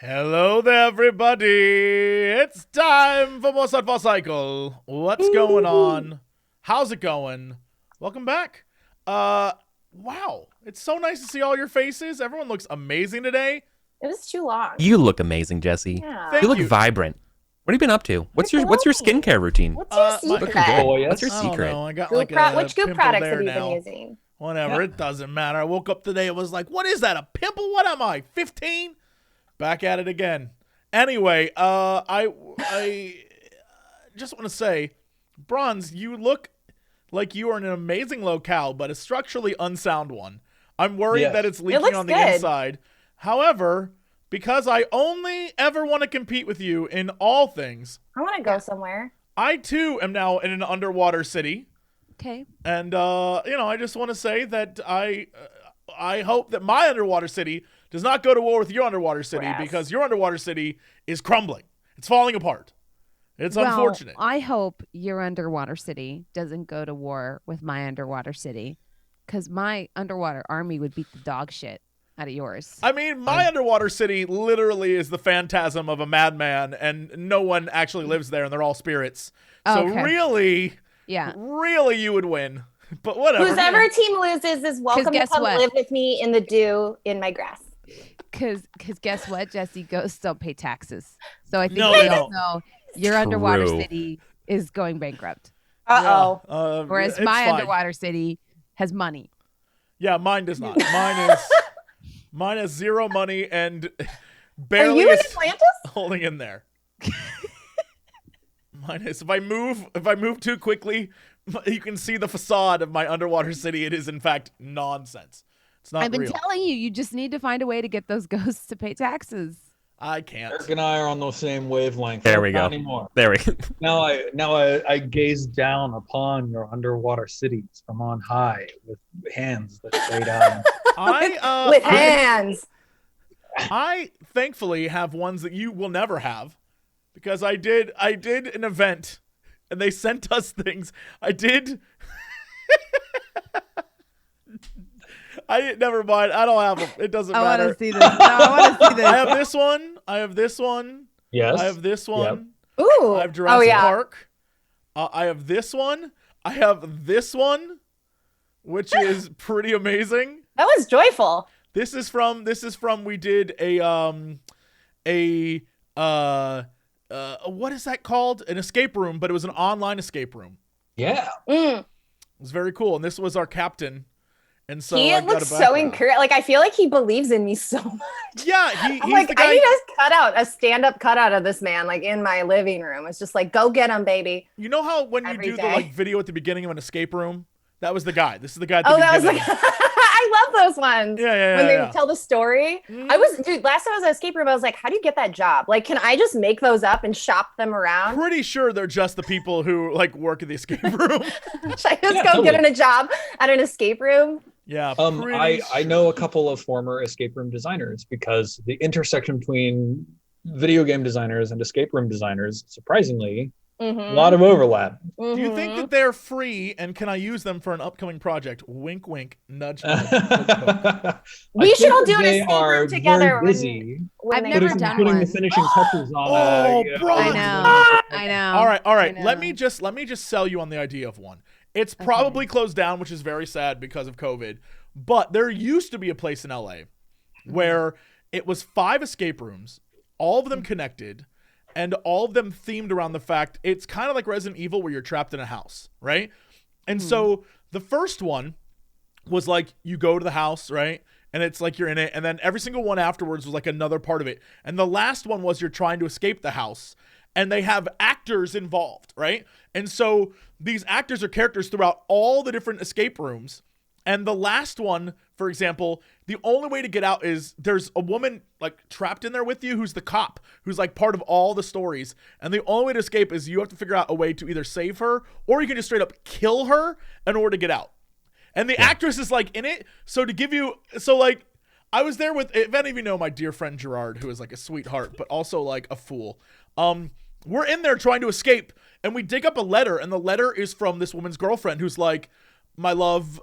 Hello there, everybody. It's time for more Sunfall Cycle. What's going on? How's it going? Welcome back. Wow. It's so nice to see all your faces. Everyone looks amazing today. It was too long. You look amazing, Jesse. Yeah. Thank You look you. vibrant. What have you been up to? What's your skincare routine? What's your Looking secret? good. Oh, yes. What's your I don't secret? know. I got Goop like pro- a which goop pimple products there have you now. been using? Whatever. It doesn't matter. I woke up today. It was like, what is that? A pimple? What am I? 15? Back at it again. Anyway, I just want to say, Bronze, you look like you are in an amazing locale, but a structurally unsound one. I'm worried Yes. that it's leaking looks on the good. inside. However, because I only ever want to compete with you in all things, I want to go somewhere. I too am now in an underwater city. Okay. And I just want to say that I hope that my underwater city does not go to war with your underwater city, Yes. because your underwater city is crumbling. It's falling apart. It's unfortunate. I hope your underwater city doesn't go to war with my underwater city, because my underwater army would beat the dog shit out of yours. I mean, my underwater city literally is the phantasm of a madman, and no one actually lives there, and they're all spirits. So Okay. really, Yeah. really, you would win. But whatever. Whoever team loses is welcome to guess come what? live with me in the dew in my grass. Because guess what, Jesse? Ghosts don't pay taxes. So I think No, we they all don't. know your underwater True. city is going bankrupt. Uh-oh. Whereas it's my fine. underwater city has money. Yeah, mine does not. Mine has zero money and Are barely you in is Atlantis? holding in there. Mine is. If I move too quickly, you can see the facade of my underwater city. It is in fact nonsense. It's not I've been real. telling you, you just need to find a way to get those ghosts to pay taxes. I can't. Eric and I are on the same wavelength. There we Not go. Anymore. There we go. Now I gaze down upon your underwater cities from on high with hands that stray down. With hands. I thankfully have ones that you will never have, because I did an event and they sent us things. Never mind. I don't have them. It doesn't I matter. want to see this. No, I want to see this. I have this one. I have this one. Yes. I have this one. Ooh. I have Jurassic yeah. Park. I have this one. I have this one, which is pretty amazing. That was joyful. This is from we did a what is that called? An escape room, but it was an online escape room. Yeah. It was very cool, and this was our captain. And so He I got looks a so background. encouraged. Like, I feel like he believes in me so much. Yeah, he's I'm like, the guy. I need a stand-up cutout of this man, like in my living room. It's just like, go get him, baby. You know how when you Every do the day. like video at the beginning of an escape room? That was the guy. This is the guy at the Oh, that was beginning. like, I love those ones. Yeah, When they yeah. tell the story. Mhm. I was, dude, last time I was at escape room, I was like, how do you get that job? Like, can I just make those up and shop them around? Pretty sure they're just the people who like work at the escape room. Should I just Yeah, go totally. get in a job at an escape room? Yeah. I pretty know a sure. couple of former escape room designers, because the intersection between video game designers and escape room designers, surprisingly, a lot of overlap. Do you think that they're free, and can I use them for an upcoming project? Wink, wink, nudge, nudge. We I should all think do an they escape room are together very when- busy I've they never come done back? putting the one. finishing touches on. Oh, bro. I know. I know. All right. I Let know. me just sell you on the idea of one. It's probably closed down, which is very sad because of COVID. But there used to be a place in LA where it was 5 escape rooms, all of them connected, and all of them themed around the fact it's kind of like Resident Evil where you're trapped in a house, right? And so the first one was like you go to the house, right? And it's like you're in it, and then every single one afterwards was like another part of it. And the last one was you're trying to escape the house, and they have actors involved, right? And so these actors are characters throughout all the different escape rooms. And the last one, for example, the only way to get out is there's a woman like trapped in there with you who's the cop, who's like part of all the stories. And the only way to escape is you have to figure out a way to either save her or you can just straight up kill her in order to get out. And the actress is like in it. So to give you, so like I was there with, if any of you know my dear friend Gerard, who is like a sweetheart, but also like a fool. We're in there trying to escape, and we dig up a letter, and the letter is from this woman's girlfriend who's like, my love,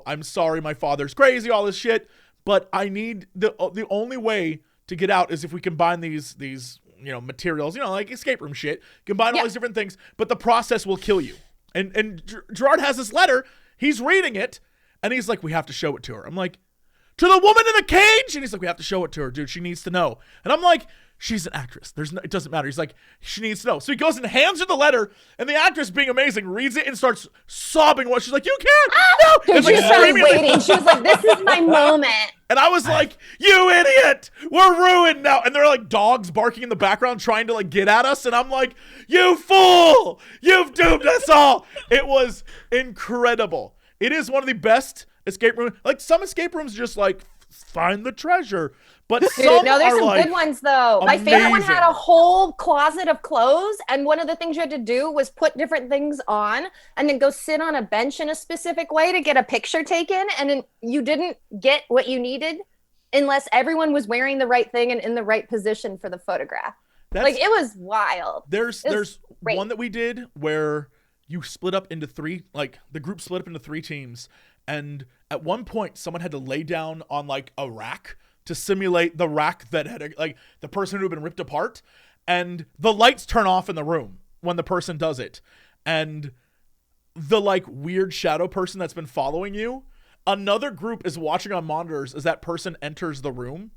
I'm sorry, my father's crazy, all this shit, but I need the only way to get out is if we combine these materials, like escape room shit, combine all these different things, but the process will kill you. And Gerard has this letter. He's reading it, and he's like, we have to show it to her. I'm like, to the woman in the cage? And he's like, we have to show it to her, dude. She needs to know. And I'm like, she's an actress. It doesn't matter. He's like, she needs to know. So he goes and hands her the letter, and the actress, being amazing, reads it and starts sobbing. She's like, you can't. No. Dude, she started waiting. She was like, this is my moment. And I was like, you idiot. We're ruined now. And there are like dogs barking in the background trying to like get at us. And I'm like, you fool. You've doomed us all. It was incredible. It is one of the best escape rooms. Like some escape rooms just like find the treasure. But Dude, some no, there's are some like good ones though. amazing. My favorite one had a whole closet of clothes, and one of the things you had to do was put different things on and then go sit on a bench in a specific way to get a picture taken, and then you didn't get what you needed unless everyone was wearing the right thing and in the right position for the photograph. It was wild. There's one that we did where you split up into three, like the group split up into 3 teams, and at one point someone had to lay down on like a rack to simulate the rack that had like the person who had been ripped apart, and the lights turn off in the room when the person does it, and the like weird shadow person that's been following you, another group is watching on monitors as that person enters the room,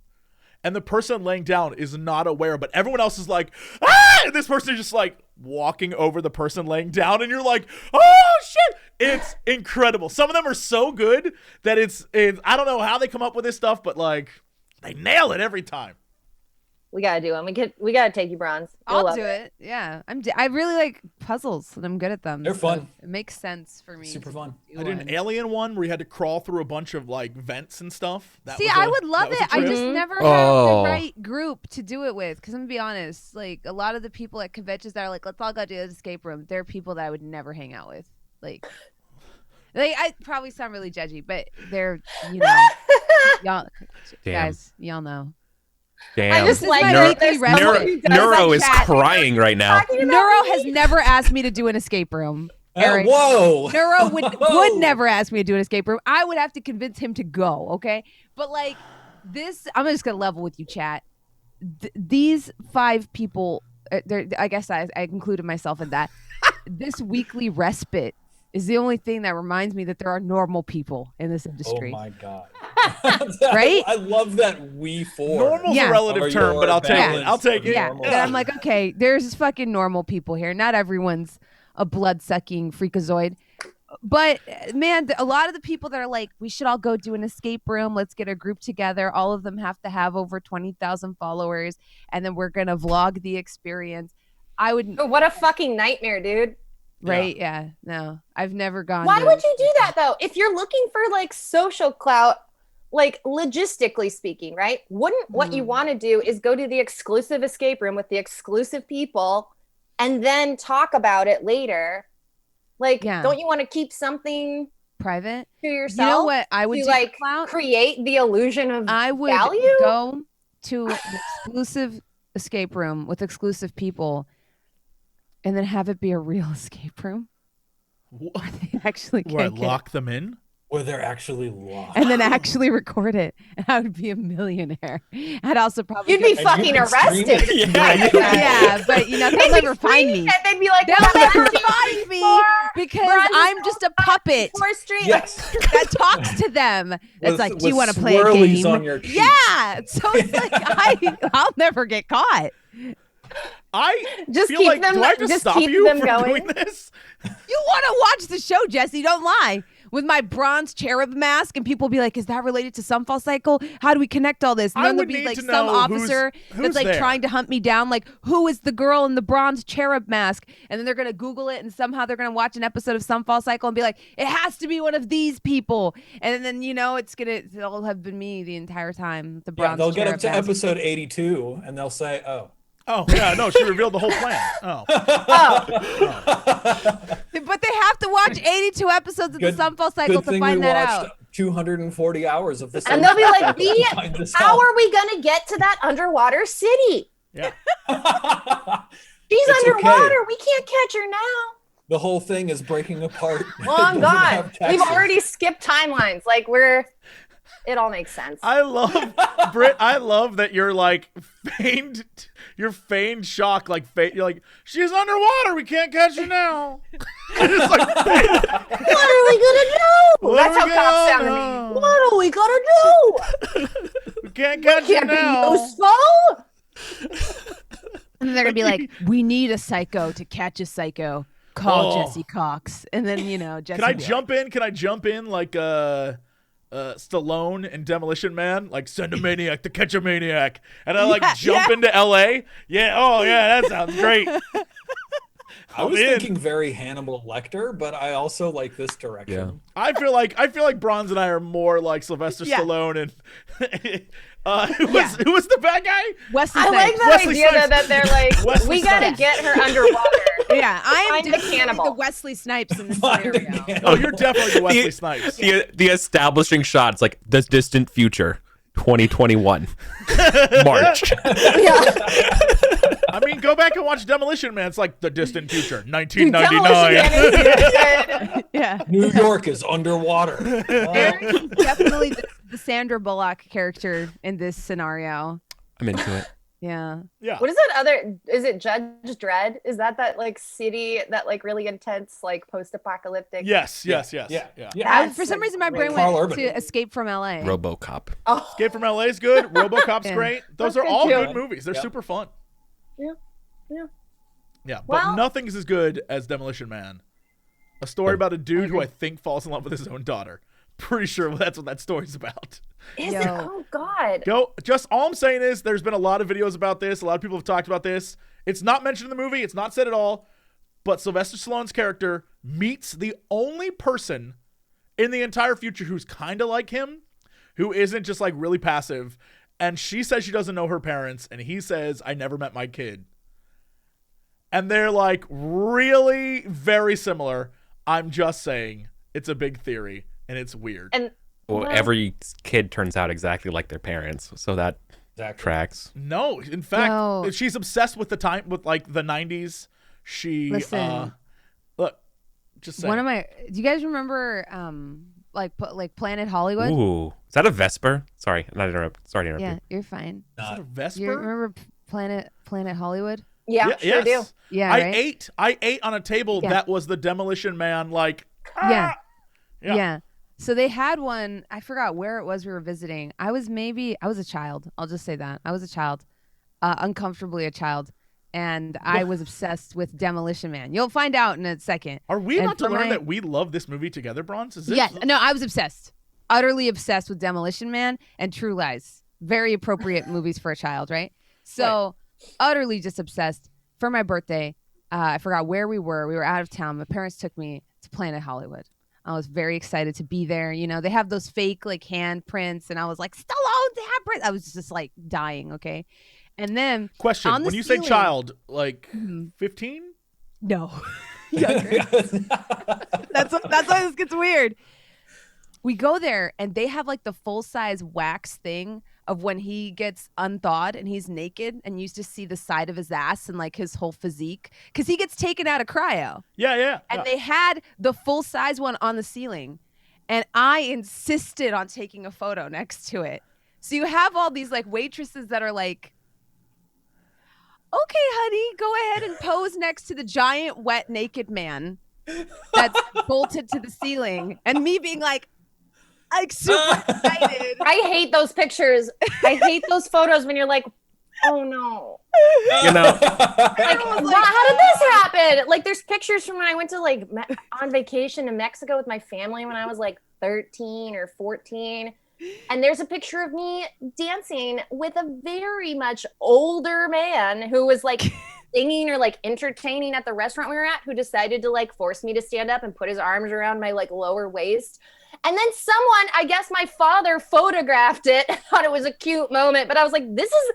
and the person laying down is not aware, but everyone else is like, ah! And this person is just like walking over the person laying down, and you're like, oh shit. It's incredible. Some of them are so good that it's I don't know how they come up with this stuff, but like they nail it every time. We gotta do them. We gotta take you, Bronze. I'll do it. Yeah, I really like puzzles, and I'm good at them. They're fun. It makes sense for me. Super fun. I did an alien one where you had to crawl through a bunch of like vents and stuff. I would love it. I just never have the right group to do it with. Because I'm gonna be honest, like a lot of the people at conventions that are like, let's all go do this escape room. They're people that I would never hang out with. Like I probably sound really judgy, but they're y'all guys, y'all know. Damn. I just like Neuro is crying right now. Neuro has never asked me to do an escape room. Eric. Whoa. Neuro would never ask me to do an escape room. I would have to convince him to go, okay? But like this, I'm just going to level with you, chat. These 5 people, I guess I included myself in that. This weekly respite is the only thing that reminds me that there are normal people in this industry. Oh my God. Right? I love that we four. Normal's a relative term, but I'll take it. I'll take it. Yeah. And I'm like, okay, there's fucking normal people here. Not everyone's a blood-sucking freakazoid. But man, a lot of the people that are like, we should all go do an escape room. Let's get a group together. All of them have to have over 20,000 followers. And then we're going to vlog the experience. I would. Oh, what a fucking nightmare, dude. Right? Yeah. No, I've never gone. Why would you do that though? If you're looking for like social clout, like logistically speaking, right? Wouldn't what you want to do is go to the exclusive escape room with the exclusive people and then talk about it later? Like, don't you want to keep something private to yourself? You know what I would do? Like create the illusion of value? Go to an exclusive escape room with exclusive people and then have it be a real escape room. Where they actually can't lock them in? Where they're actually locked. And then actually record it. And I would be a millionaire. I'd also probably... You'd be fucking arrested. Yeah, but they'll never find me. They'd be like, they'll never find me because I'm just a puppet that talks to them. It's like, do you want to play a game? On your cheeks. Yeah. So it's like, I'll never get caught. I just feel keep like, them. Do I just stop keep you them from going. doing this? You want to watch the show, Jesse? Don't lie. With my bronze cherub mask, and people be like, "Is that related to Sunfall Cycle? How do we connect all this?" And then there'll be like some officer that's like trying to hunt me down, like, "Who is the girl in the bronze cherub mask?" And then they're gonna Google it, and somehow they're gonna watch an episode of Sunfall Cycle and be like, "It has to be one of these people." And then it'll have been me the entire time. The bronze. They'll get up to episode 82, and they'll say, "Oh." Oh, yeah, no, she revealed the whole plan. Oh. But they have to watch 82 episodes of the Sunfall Cycle to find that out. 240 hours of this. And they'll be like, how are we going to get to that underwater city? Yeah. She's underwater. Okay. We can't catch her now. The whole thing is breaking apart. Oh, God. We've already skipped timelines. Like, we're... It all makes sense. I love Britt. I love that you're like feigned shock. Like you're like, she's underwater. We can't catch her now. It's like, what are we gonna do? That's how Cox sounded to me. What are we gonna do? We can't catch her now. And they're gonna be like, we need a psycho to catch a psycho. Call Jesse Cox. And then Jesse. Can I jump in? Can I jump in like Stallone in Demolition Man, like send a maniac to catch a maniac, and I jump into LA. Yeah, that sounds great. I was thinking very Hannibal Lecter, but I also like this direction. Yeah. I feel like Bronze and I are more like Sylvester Stallone and who was the bad guy? Wesley I Snipes. like the idea that they're like, we gotta get her underwater. Yeah, I am Find the cannibal. the Wesley Snipes in this scenario. Oh, you're definitely the Wesley Snipes. The establishing shots, like the distant future, 2021, March. I mean, go back and watch Demolition Man. It's like the distant future, 1999. Yeah. New York is underwater. Aaron's definitely the Sandra Bullock character in this scenario. I'm into it. Yeah. Yeah. What is that other? Is it Judge Dredd? Is that like city, that like really intense, like post-apocalyptic? Yes. Yeah. For some reason, my brain went to Escape from LA. RoboCop. Oh, Escape from LA is good. RoboCop's great. Those are That's all good good movies. They're super fun. yeah. Yeah, but Well- nothing is as good as Demolition Man. A story about a dude who I think falls in love with his own daughter. Pretty sure that's what that story's about. Is it? Oh God. Just all I'm saying is there's been a lot of videos about this. A lot of people have talked about this. It's not mentioned in the movie. It's not said at all. But Sylvester Stallone's character meets the only person in the entire future who's kind of like him, who isn't just like really passive. And she says she doesn't know her parents. And he says, I never met my kid. And they're like really very similar. I'm just saying it's a big theory and it's weird. And Well, every kid turns out exactly like their parents, so that tracks. No, in fact, she's obsessed with the time, with like the 90s. She Listen. Look, just saying. Do you guys remember like Planet Hollywood? Ooh, is that a Vesper? Sorry, not interrupt. Sorry to interrupt. Yeah, you're fine. Is that a Vesper? You remember Planet Hollywood? yeah, sure do. Yeah, I ate on a table that was the Demolition Man. Like, yeah. So they had one. I forgot where it was we were visiting. I was a child. I'll just say that I was a child, uncomfortably a child, and I was obsessed with Demolition Man. You'll find out in a second. Are we about to learn that we love this movie together, Bronze? Is this... Yes. No, I was obsessed, utterly obsessed with Demolition Man and True Lies. Very appropriate movies for a child, right? So utterly just obsessed. For my birthday, I forgot where we were. We were out of town. My parents took me to Planet Hollywood. I was very excited to be there. You know, they have those fake like handprints, and I was like, Stallone's handprint. I was just like dying. Okay, and then question: when you say child, like 15? No, that's why this gets weird. We go there, and they have like the full size wax thing of when he gets unthawed and he's naked, and you used to see the side of his ass and like his whole physique because he gets taken out of cryo. Yeah. And they had the full size one on the ceiling, and I insisted on taking a photo next to it. So you have all these like waitresses that are like, okay, honey, go ahead and pose next to the giant wet naked man that's bolted to the ceiling, and me being like super excited. I hate those pictures. I hate those photos when you're like, oh no. You know, Like, how did this happen? Like, there's pictures from when I went to like on vacation to Mexico with my family when I was like 13 or 14. And there's a picture of me dancing with a very much older man who was like singing or like entertaining at the restaurant we were at, who decided to like force me to stand up and put his arms around my like lower waist. And then someone, I guess my father, photographed it, thought it was a cute moment, but I was like, this is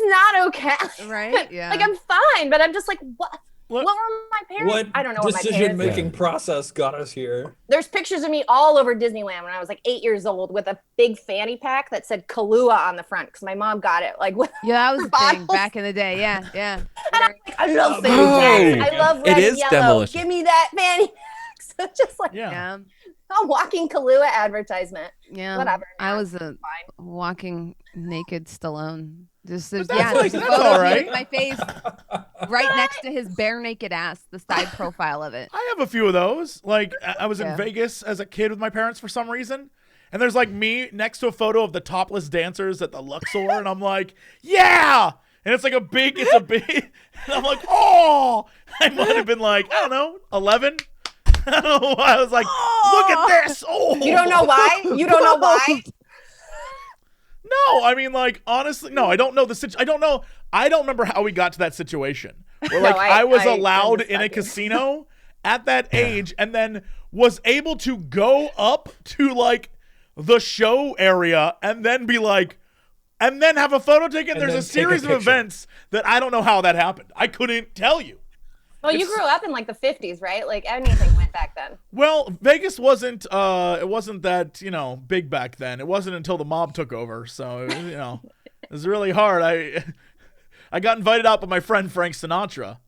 not okay. Right? Yeah. Like, I'm fine, but I'm just like, what were my parents? What I don't know what my decision-making process got us here? There's pictures of me all over Disneyland when I was like 8 years old with a big fanny pack that said Kahlua on the front because my mom got it. Like, that was the thing back in the day. Yeah. And I'm like, I love fanny packs. I love red it is and yellow. Demolition. Give me that fanny pack. So just like, Yeah. A walking Kahlua advertisement. Yeah. Whatever. I was a Fine. walking naked Stallone. There's that's there's a that's photo all of right. my face right next to his bare naked ass, the side profile of it. I have a few of those. Like I was in Vegas as a kid with my parents for some reason, and there's like me next to a photo of the topless dancers at the Luxor, and I'm like, yeah. And it's a big, and I'm like, oh, I might have been like, I don't know, 11. I don't know why. I was like, look at this. Oh, You don't know why? You don't know why? No, I mean, like, honestly, no, I don't know the situation. I don't remember how we got to that situation. Where, like, I was allowed in a casino at that age and then was able to go up to, like, the show area and then be like, and then have a photo taken. There's a series of events that I don't know how that happened. I couldn't tell you. Well, you grew up in like the 50s, right? Like anything went back then. Well, Vegas wasn't it wasn't that, big back then. It wasn't until the mob took over. So, it was really hard. I got invited out by my friend Frank Sinatra.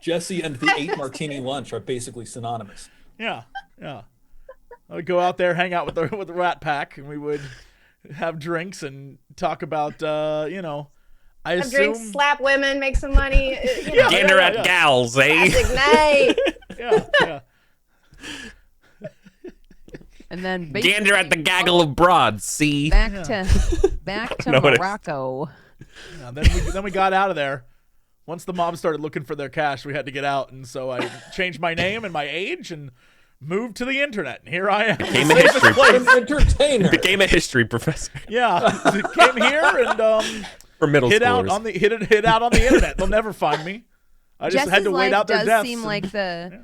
Jesse and the 8 martini lunch are basically synonymous. Yeah. I would go out there, hang out with the Rat Pack, and we would have drinks and talk about I Have assume drinks, slap women, make some money. Gander at gals, eh? Classic night. yeah. And then Gander at the gaggle of broads, see? back to Morocco. Yeah, then we got out of there. Once the mob started looking for their cash, we had to get out, and so I changed my name and my age and moved to the internet. And here I am. Became a history Entertainer. Became a history professor Yeah, came here and for middle hit schoolers. out on the internet. They'll never find me. I just had to wait out their does deaths. seem like a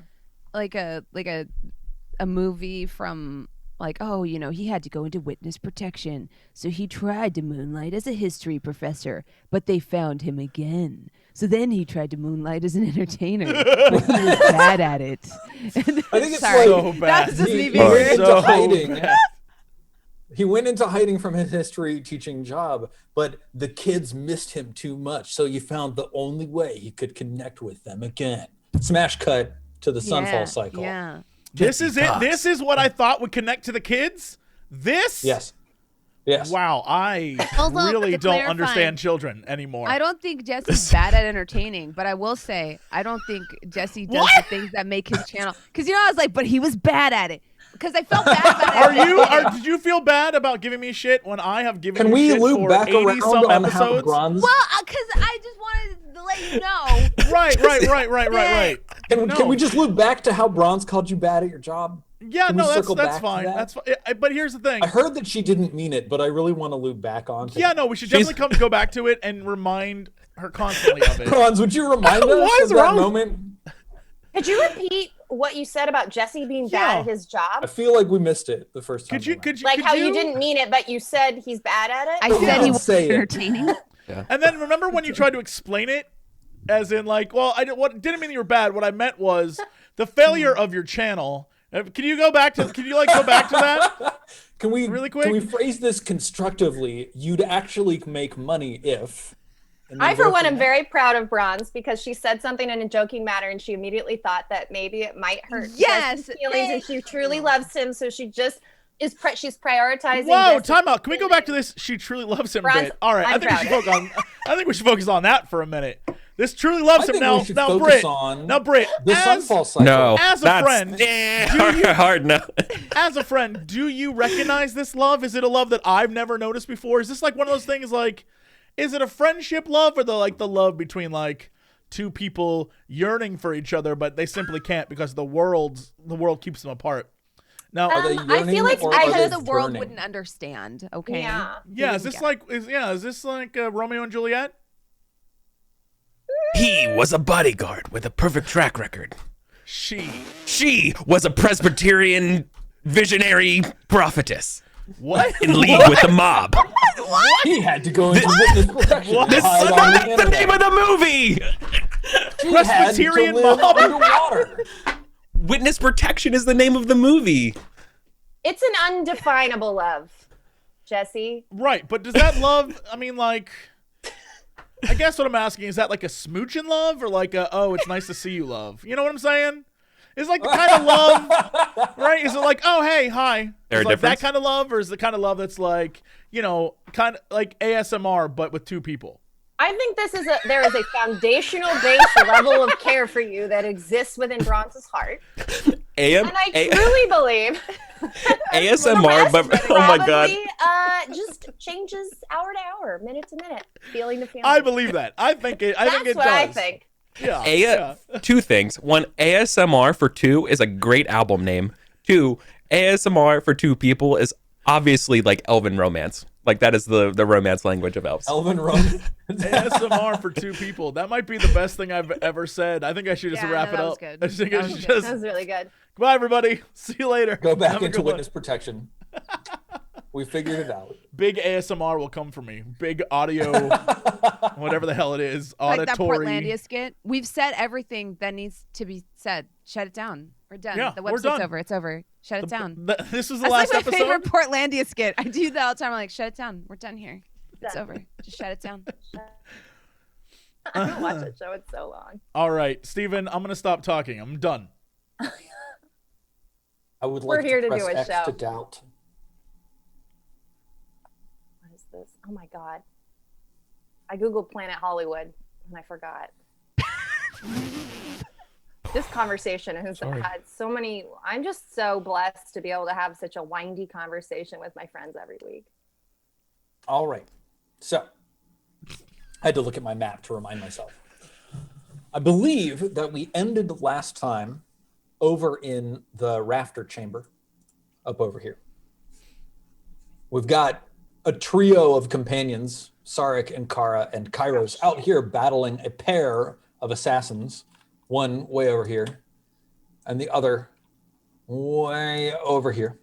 movie from he had to go into witness protection, so he tried to moonlight as a history professor, but they found him again. So then he tried to moonlight as an entertainer, but he was bad at it. I think it's so bad. That's just me he being went weird. into hiding. He went into hiding from his history teaching job, but the kids missed him too much, so you found the only way he could connect with them again. Smash cut to the Sunfall Cycle. Yeah. This is it. This is what I thought would connect to the kids. This? Yes. Wow, I Also, really to don't clarify, understand children anymore. I don't think Jesse's bad at entertaining, but I will say I don't think Jesse does the things that make his channel. Because I was like, but he was bad at it. Because I felt bad about it. Did you feel bad about giving me shit when I have given Can you we shit loop for back 80 around some on how episodes? bronze? Well, because I just wanted to let you know. Right. Can we just loop back to how Bronze called you bad at your job? Yeah, Can we no, circle that's back to fine. that? That's fine. But here's the thing. I heard that she didn't mean it, but I really want to loop back on to Yeah, no, we should definitely go back to it and remind her constantly of it. Bronze, would you remind Why us is of that wrong? moment? Could you repeat what you said about Jesse being bad at his job? I feel like we missed it the first time. Could you Like how you didn't mean it, but you said he's bad at it? I said he was say it. entertaining. And then remember when you tried to explain it, as in like, well, didn't mean you were bad. What I meant was the failure of your channel. Can you go back to that? Can we really quick? Can we phrase this constructively? You'd actually make money if. I, for one, am very proud of Bronze because she said something in a joking manner and she immediately thought that maybe it might hurt Jesse's feelings and she truly loves him. So she just is she's prioritizing. Whoa, time out. Can we go back to this? She truly loves him Bronze, bit. All right, I'm I think we should focus on that for a minute. This truly loves him now. Now, Britt. Britt. The Sunfall Cycle. No, as a friend, hard no. As a friend, do you recognize this love? Is it a love that I've never noticed before? Is this like one of those things like, is it a friendship love or the love between like two people yearning for each other, but they simply can't because the world keeps them apart? Now, Are they I feel like the world wouldn't understand. Okay. Yeah. Is this like Romeo and Juliet? He was a bodyguard with a perfect track record. She was a Presbyterian visionary prophetess. What? In league with the mob. What? He had to go into witness protection. That's the name of the movie. Presbyterian mob. Witness protection is the name of the movie. It's an undefinable love, Jesse. Right, but does that love, I mean, like, I guess what I'm asking, is that like a smooching love or like a, oh, it's nice to see you love? You know what I'm saying? Is like the kind of love, right? Is it like, oh, hey, hi? There Is a like that difference? kind of love, or is the kind of love that's like, you know, kind of like ASMR but with two people? I think there is a foundational base level of care for you that exists within Bronze's heart. And I truly believe ASMR, but oh my god, just changes hour to hour, minute to minute, feeling to feeling. I believe that. I think it That's does. what I think. Yeah. Two things. One, ASMR for two is a great album name. Two, ASMR for two people is obviously like elven romance. Like that is the romance language of elves. Elven romance. ASMR for two people. That might be the best thing I've ever said. I think I should just wrap it up. Good. I think That I was should good. just. That was really good. Goodbye, everybody. See you later. Go back Have a into good one. witness protection. We figured it out. Big ASMR will come from me. Big audio, whatever the hell it is, Like that auditory. Portlandia skit. We've said everything that needs to be said. Shut it down. We're done. Yeah, the we're website's done. over. It's over. Shut it down. This is the That's last like my episode. favorite Portlandia skit. I do that all the time. I'm like, shut it down. We're done here. It's Done. over. Just shut it down. I don't watch that show. It's so long. All right, Steven, I'm going to stop talking. I'm done. I would We're like here to to press do a X show. to doubt. What is this? Oh my God. I Googled Planet Hollywood and I forgot. This conversation has had so many. I'm just so blessed to be able to have such a windy conversation with my friends every week. All right. So I had to look at my map to remind myself. I believe that we ended last time over in the rafter chamber up over here. We've got a trio of companions, Sarek and Kara and Kairos, out here battling a pair of assassins, one way over here and the other way over here.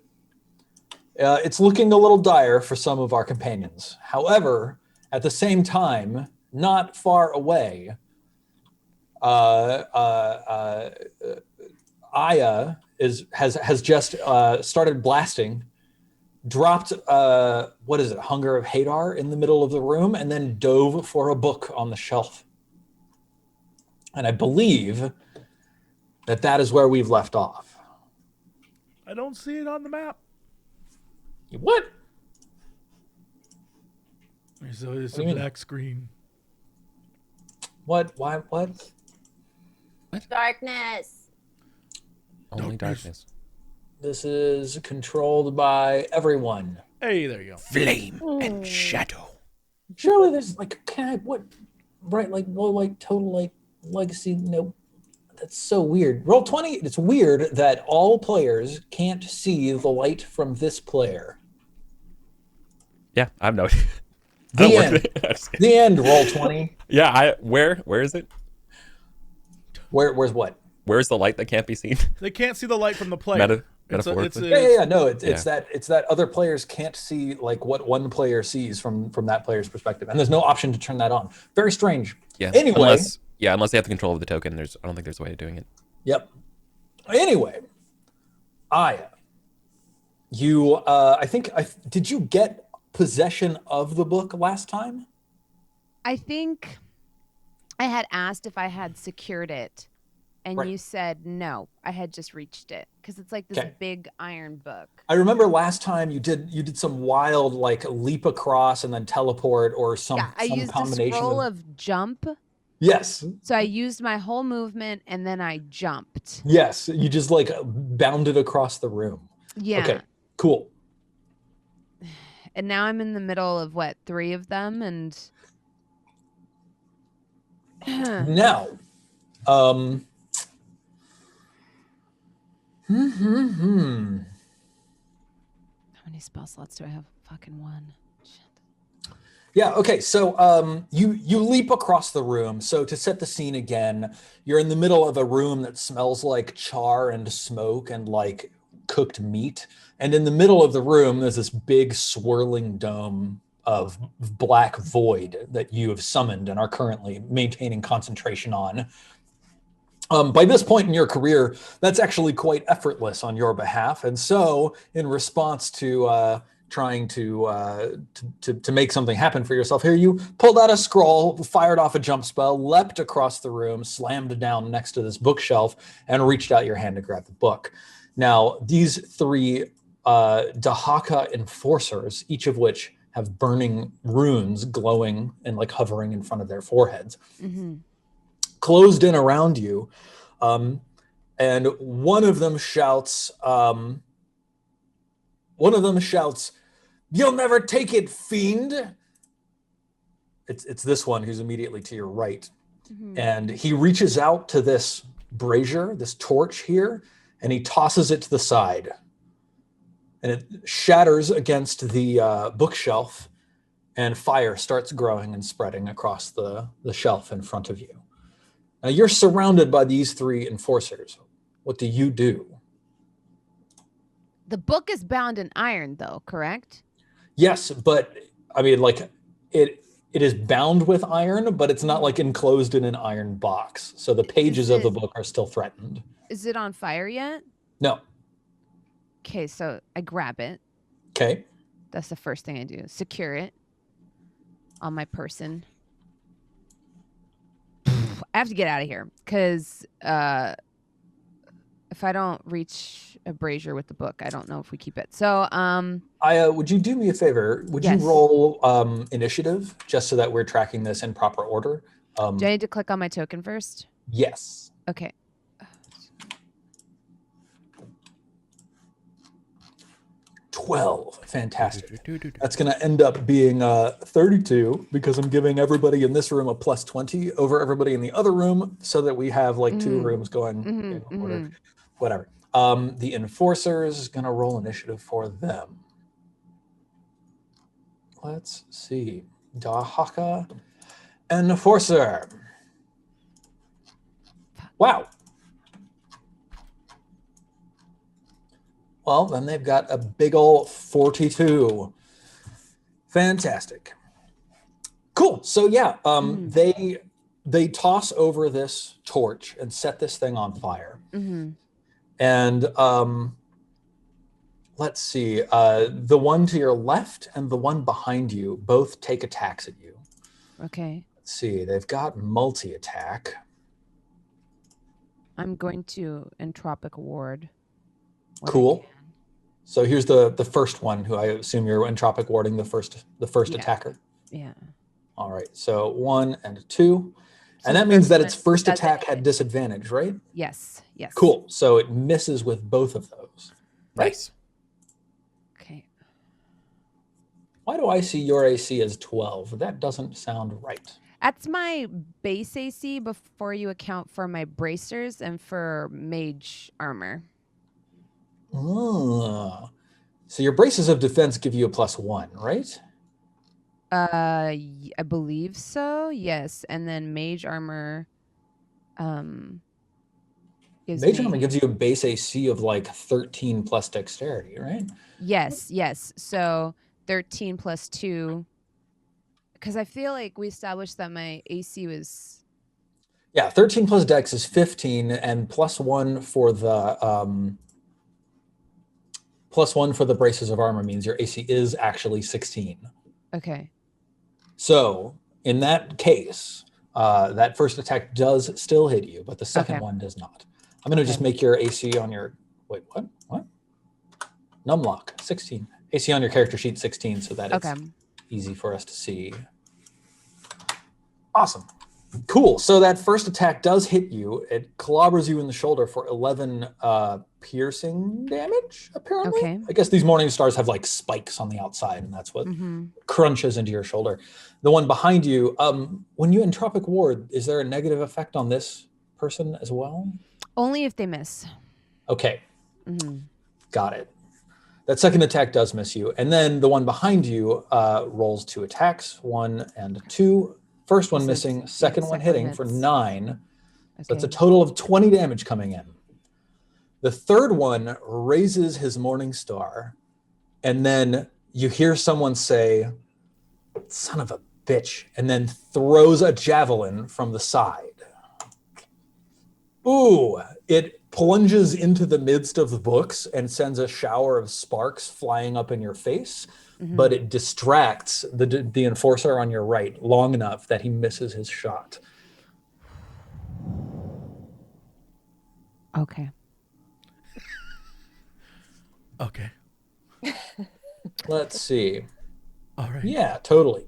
It's looking a little dire for some of our companions. However, at the same time, not far away, Aya has just started blasting, dropped what is it, Hunger of Hadar in the middle of the room, and then dove for a book on the shelf. And I believe that is where we've left off. I don't see it on the map. What? So it's do a you mean? black screen. What? Why? What? Darkness. Only darkness. This is controlled by everyone. Hey, there you go. Flame and shadow. Surely there's like, total like legacy. No, that's so weird. Roll20. It's weird that all players can't see the light from this player. Yeah, I'm no. The end. The end. Roll20. Yeah, where is it? Where's what? Where's the light that can't be seen? They can't see the light from the player. Metaphorically? Yeah. No, it's that other players can't see like what one player sees from that player's perspective, and there's no option to turn that on. Very strange. Yeah. Anyway. Unless they have the control of the token. I don't think there's a way of doing it. Yep. Anyway, Aya, you did you get possession of the book last time? I think I had asked if I had secured it, and Right. you said no. I had just reached it because it's like this Okay. big iron book. I remember last time you did some wild like leap across and then teleport or some I some used a combination scroll of jump. Yes. So I used my whole movement and then I jumped. Yes, you just like bounded across the room. Yeah. Okay. Cool. And now I'm in the middle of 3 of them, and Now, How many spell slots do I have? Fucking 1. Shit. Yeah, okay. So you leap across the room. So to set the scene again, you're in the middle of a room that smells like char and smoke and like cooked meat. And in the middle of the room, there's this big swirling dome of black void that you have summoned and are currently maintaining concentration on. By this point in your career, that's actually quite effortless on your behalf. And so in response to trying to make something happen for yourself. Here, you pulled out a scroll, fired off a jump spell, leapt across the room, slammed down next to this bookshelf, and reached out your hand to grab the book. Now, these three Dahaka enforcers, each of which have burning runes glowing and like hovering in front of their foreheads, closed in around you, and one of them shouts, "You'll never take it, fiend!" It's this one who's immediately to your right. And he reaches out to this brazier, this torch here, and he tosses it to the side. And it shatters against the bookshelf, and fire starts growing and spreading across the shelf in front of you. Now you're surrounded by these three enforcers. What do you do? The book is bound in iron, though, correct? Yes, but I mean, like it is bound with iron, but it's not like enclosed in an iron box. So the pages of the book are still threatened. Is it on fire yet? No. Okay, so I grab it. Okay. That's the first thing I do. Secure it on my person. I have to get out of here because if I don't reach a brazier with the book, I don't know if we keep it. So, would you do me a favor? Would you roll initiative just so that we're tracking this in proper order? Do I need to click on my token first? Yes. Okay. 12. Fantastic. That's going to end up being 32 because I'm giving everybody in this room a plus 20 over everybody in the other room so that we have like two rooms going in order. Whatever. The enforcers is going to roll initiative for them. Let's see. Dahaka enforcer. Wow. Well, then they've got a big ol' 42. Fantastic. Cool. So yeah, they toss over this torch and set this thing on fire. And let's see, the one to your left and the one behind you both take attacks at you. Okay. Let's see, they've got multi-attack. I'm going to entropic ward. Cool. So here's the first one, who I assume you're entropic warding the first attacker. Yeah. All right. So 1 and 2, and that means that its first attack had disadvantage, right? Yes. Yes. Cool. So it misses with both of those. Nice. Okay. Why do I see your AC as 12? That doesn't sound right. That's my base AC before you account for my bracers and for mage armor. So your braces of defense give you a +1, right? I believe so. Yes, and then mage armor. Mage armor gives you a base AC of like 13 plus dexterity, right? Yes. So 13 plus 2. Because I feel like we established that my AC was. Yeah, 13 plus dex is 15, and +1 for the +1 for the braces of armor means your AC is actually 16. Okay. So in that case, that first attack does still hit you, but the second one does not. I'm going to just make your AC on your... Wait, what? Numlock, 16. AC on your character sheet, 16, so that it's easy for us to see. Awesome. Cool. So that first attack does hit you. It clobbers you in the shoulder for 11 piercing damage, apparently. Okay. I guess these morning stars have like spikes on the outside, and that's what crunches into your shoulder. The one behind you, when you entropic ward, is there a negative effect on this person as well? Only if they miss. Okay. Got it. That second attack does miss you. And then the one behind you rolls 2 attacks, 1 and 2. First one missing, second one hitting for 9. Okay. So that's a total of 20 damage coming in. The third one raises his morning star, and then you hear someone say, "Son of a bitch," and then throws a javelin from the side. Ooh, it plunges into the midst of the books and sends a shower of sparks flying up in your face, but it distracts the enforcer on your right long enough that he misses his shot. Okay. Okay. Let's see. All right. Yeah, totally.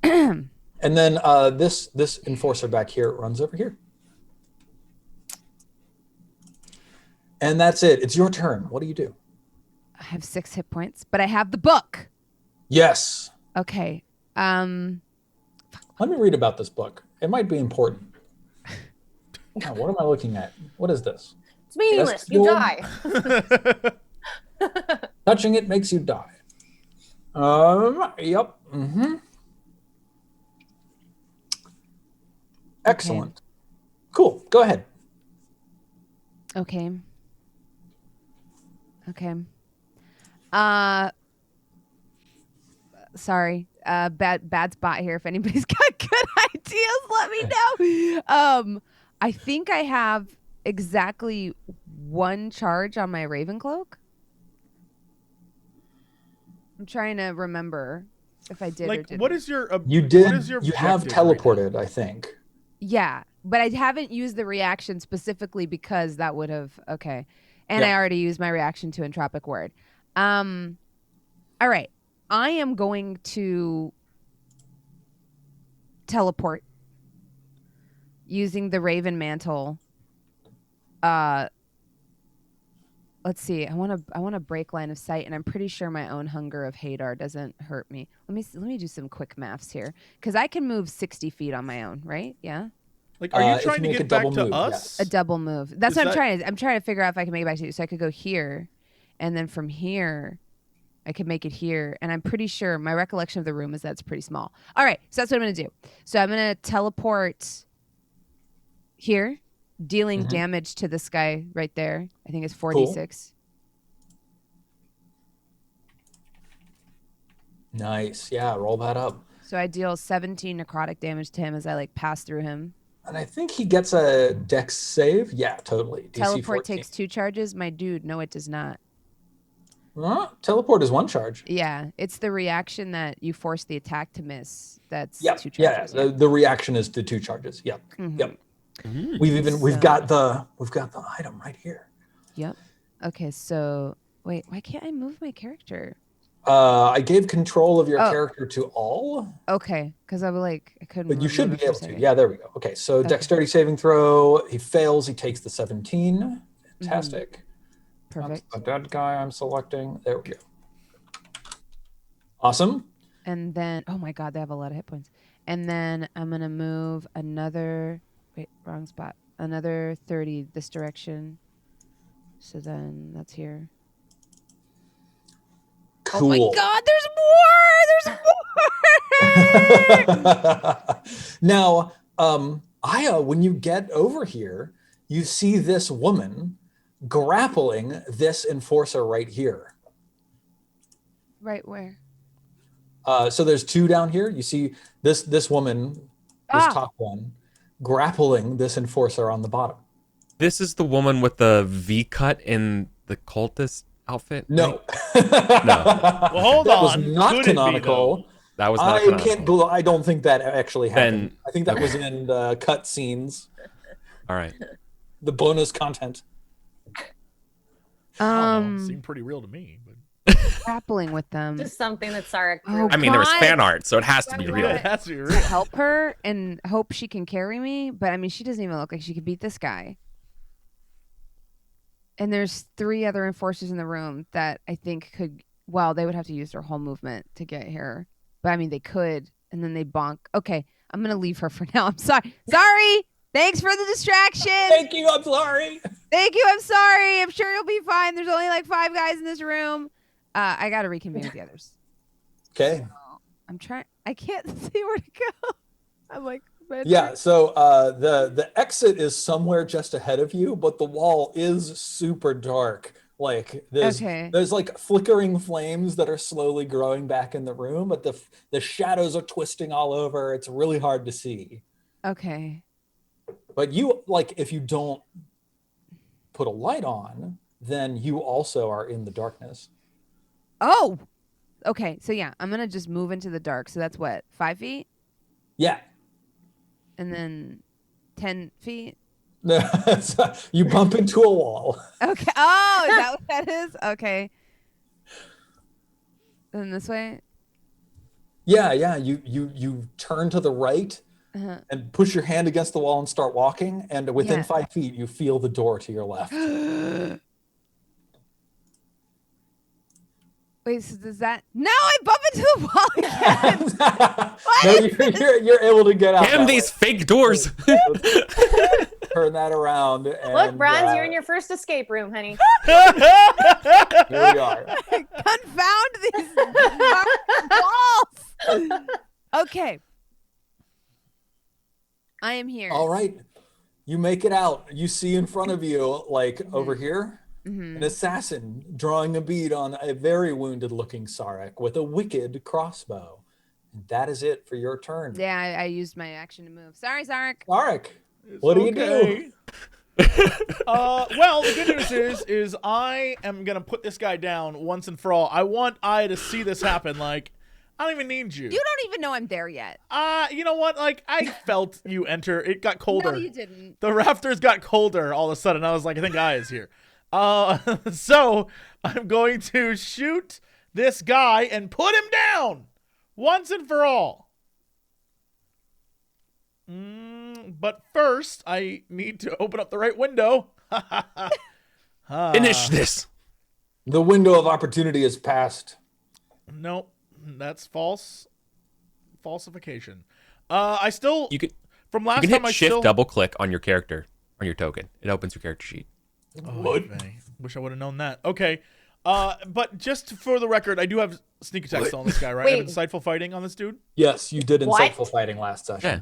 And then this enforcer back here runs over here. And that's it. It's your turn. What do you do? I have 6 hit points, but I have the book. Yes. Okay. Let me read about this book. It might be important. Oh, what am I looking at? What is this? It's meaningless. You die. Touching it makes you die. Yep. Mm-hmm. Excellent. Okay. Cool. Go ahead. Okay. Sorry. Bad spot here. If anybody's got good ideas, let me know. I think I have exactly 1 charge on my Raven Cloak. I'm trying to remember if I did or didn't. What is your you did what is your you have teleported, I think. Yeah, but I haven't used the reaction specifically because that would have okay. And I already used my reaction to Entropic Word. All right. I am going to teleport using the Raven Mantle. Let's see. I want to break line of sight, and I'm pretty sure my own Hunger of Hadar doesn't hurt me. Let me do some quick maths here, because I can move 60 feet on my own, right? Yeah. Like, are you trying to get back to us? A double move. That's what I'm trying to. I'm trying to figure out if I can make it back to you. So I could go here, and then from here, I could make it here. And I'm pretty sure my recollection of the room is that it's pretty small. All right, so that's what I'm going to do. So I'm going to teleport here, dealing damage to this guy right there. I think it's 4d6. Nice. Yeah, roll that up. So I deal 17 necrotic damage to him as I pass through him. And I think he gets a dex save. Yeah, totally. DC Teleport 14. takes 2 charges. My dude, no, it does not. Teleport is 1 charge. Yeah, it's the reaction that you force the attack to miss. That's 2 charges. Yeah, the reaction is the 2 charges. Yep. Yep. We've got the item right here. Yep. Okay, so wait, why can't I move my character? I gave control of your character to all. Okay, because I was I couldn't. But you should be able to. Yeah, there we go. Okay, so dexterity saving throw. He fails. He takes the 17. Fantastic. Perfect. That's a dead guy I'm selecting. There we go. Awesome. And then, oh my God, they have a lot of hit points. And then I'm gonna move another. Wait, wrong spot. Another 30 this direction. So then that's here. Cool. Oh my God, there's more! Now, Aya, when you get over here, you see this woman grappling this enforcer right here. Right where? So there's 2 down here. You see this woman, this top one, grappling this enforcer on the bottom. This is the woman with the V cut in the cultist outfit? No. Right? No. Well, hold that on. Was not canonical. That was not canonical. I don't think that actually happened. I think that was in the cut scenes. All right. The bonus content. Seemed pretty real to me. But grappling with them. Just something that Sarek. I mean, there was fan art, so it has to be real. It has to be real. Help her and hope she can carry me, but I mean, she doesn't even look like she could beat this guy. And there's 3 other enforcers in the room that I think could. Well, they would have to use their whole movement to get here, but I mean, they could, and then they bonk. Okay, I'm gonna leave her for now. I'm sorry. Sorry. Thanks for the distraction. Thank you. I'm sorry. Thank you. I'm sorry. I'm sure you'll be fine. There's only 5 guys in this room. I got to reconvene with the others. Okay. So I'm trying. I can't see where to go. I'm yeah. So the exit is somewhere just ahead of you, but the wall is super dark. There's flickering flames that are slowly growing back in the room, but the shadows are twisting all over. It's really hard to see. Okay. But you if you don't put a light on, then you also are in the darkness. Oh, okay. So yeah, I'm gonna just move into the dark. So that's what, 5 feet, Yeah. and then 10 feet. You bump into a wall. Okay. Oh, is that what that is? Okay. And this way. Yeah. You turn to the right and push your hand against the wall and start walking. And within 5 feet, you feel the door to your left. Wait, so does that? No, I bump into the wall again. No, you're able to get out. Damn these fake doors. Turn that around. And, Look, Bronze, you're in your first escape room, honey. Here we are. Confound these walls. Okay. I am here. All right. You make it out. You see in front of you, like over here, an assassin drawing a bead on a very wounded looking Sarek with a wicked crossbow. And that is it for your turn. Yeah, I used my action to move. Sorry, Sarek. Sarek, what do you do? Well, the good news is I am gonna put this guy down once and for all. I want I to see this happen. Like, I don't even need you. You don't even know I'm there yet. You know what? Like, I felt you enter. It got colder. No, you didn't. The rafters got colder all of a sudden. I was like, I think Guy is here. So I'm going to shoot this guy and put him down once and for all. But first, I need to open up the right window. Finish this. The window of opportunity is passed. Nope, that's falsification. I still from last you can time hit I shift still double click on your character, on your token. It opens your character sheet. Oh, wish I would have known that. Okay. But just for the record, I do have sneak attack still on this guy, right? I have insightful fighting on this dude. Yes, you did insightful fighting last session. Yeah.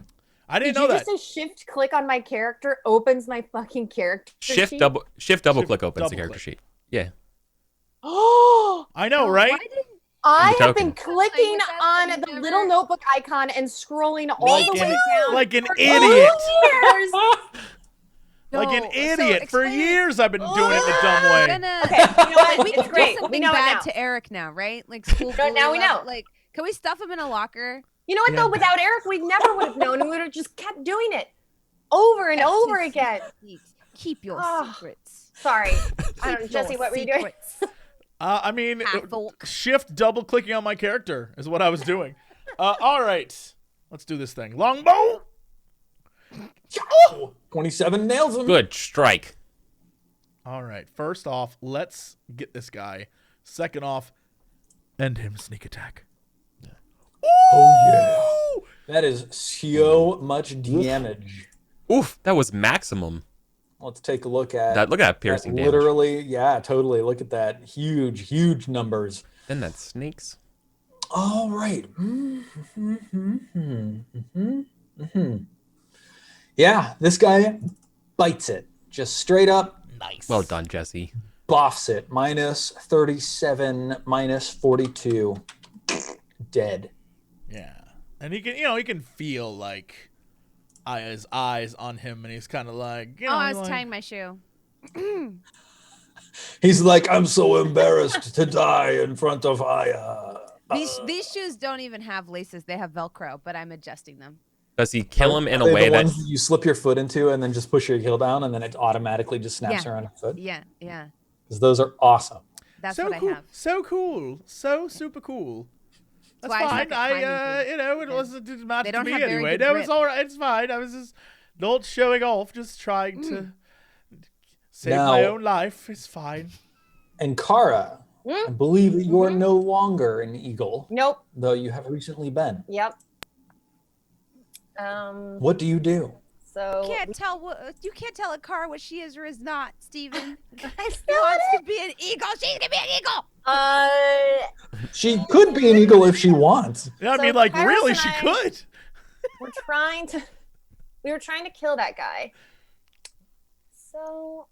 I didn't Did know you that. just say shift click on my character opens my fucking character Shift sheet? double click opens the double character click. sheet. Yeah. Oh, I know, right? I The have been token. clicking I on the little notebook icon and scrolling all Like the an, way down. like an for idiot. 2 years. Like an No, so idiot. For explain it. years I've been doing it the dumb way. Okay, you know what? We It's can great. do We something know it bad now. to Eric now, right? Like school. No, now bully we know. level. Like, can we stuff him in a locker? You know what though? Without Eric, we never would have known, and we would have just kept doing it over and over again. Keep your Oh. secrets. Sorry, I don't know, Jesse. What were you doing? I mean, Folk. shift double clicking on my character is what I was doing. All right. Let's do this thing. Longbow. 27 nails him. Good strike. All right. First off, let's get this guy. Second off, end him sneak attack. Oh yeah. That is so much damage. Oof, that was maximum. Let's take a look at Look at that piercing damage. literally, yeah, totally. Look at that. Huge numbers. Then that snakes. All right. Yeah, this guy bites it. Just straight up Nice. Well done, Jesse. boffs it. Minus 37, minus 42. Dead. Yeah. And he can feel like his eyes on him, and he's kind of like, you know, I was like, tying my shoe. He's like, I'm so embarrassed to die in front of Aya. These shoes don't even have laces; they have Velcro. But I'm adjusting them. Does he kill him in Are a they way the that ones that you slip your foot into and then just push your heel down and then it automatically just snaps around your foot? Yeah. Because those are awesome. That's so what cool, I have. so cool, so super cool. That's why I fine. suck at climbing it didn't matter They to don't me have very anyway. good No, it's grip. all right. It's fine. I was just not showing off, just trying to save Now- my own life. It's fine. And Kara, I believe that you are no longer an eagle, Nope. though you have recently been. Yep. What do you do? So You can't tell a car what she is or is not, Steven. I She still wants to be an eagle. She's gonna be an eagle. She could be an eagle if she wants. Yeah, I So mean, like, Kairos really, and she I- could. we were trying to kill that guy. So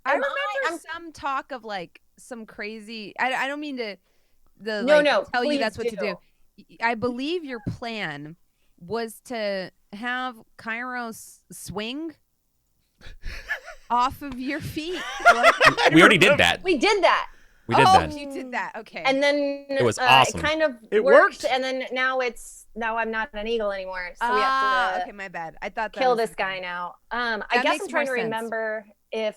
I Am remember I'm- some talk of like some crazy. I don't mean to No, no, tell you please that's what to do. do. I believe your plan was to have Kairos swing off of your feet. We already did that. We did that. We did that. You did that. Okay. And then It was awesome. It kind of It worked, worked. and then now I'm not an eagle anymore. So we have to okay, my bad. I thought that kill was this guy now. I That guess makes I'm trying to more sense. remember if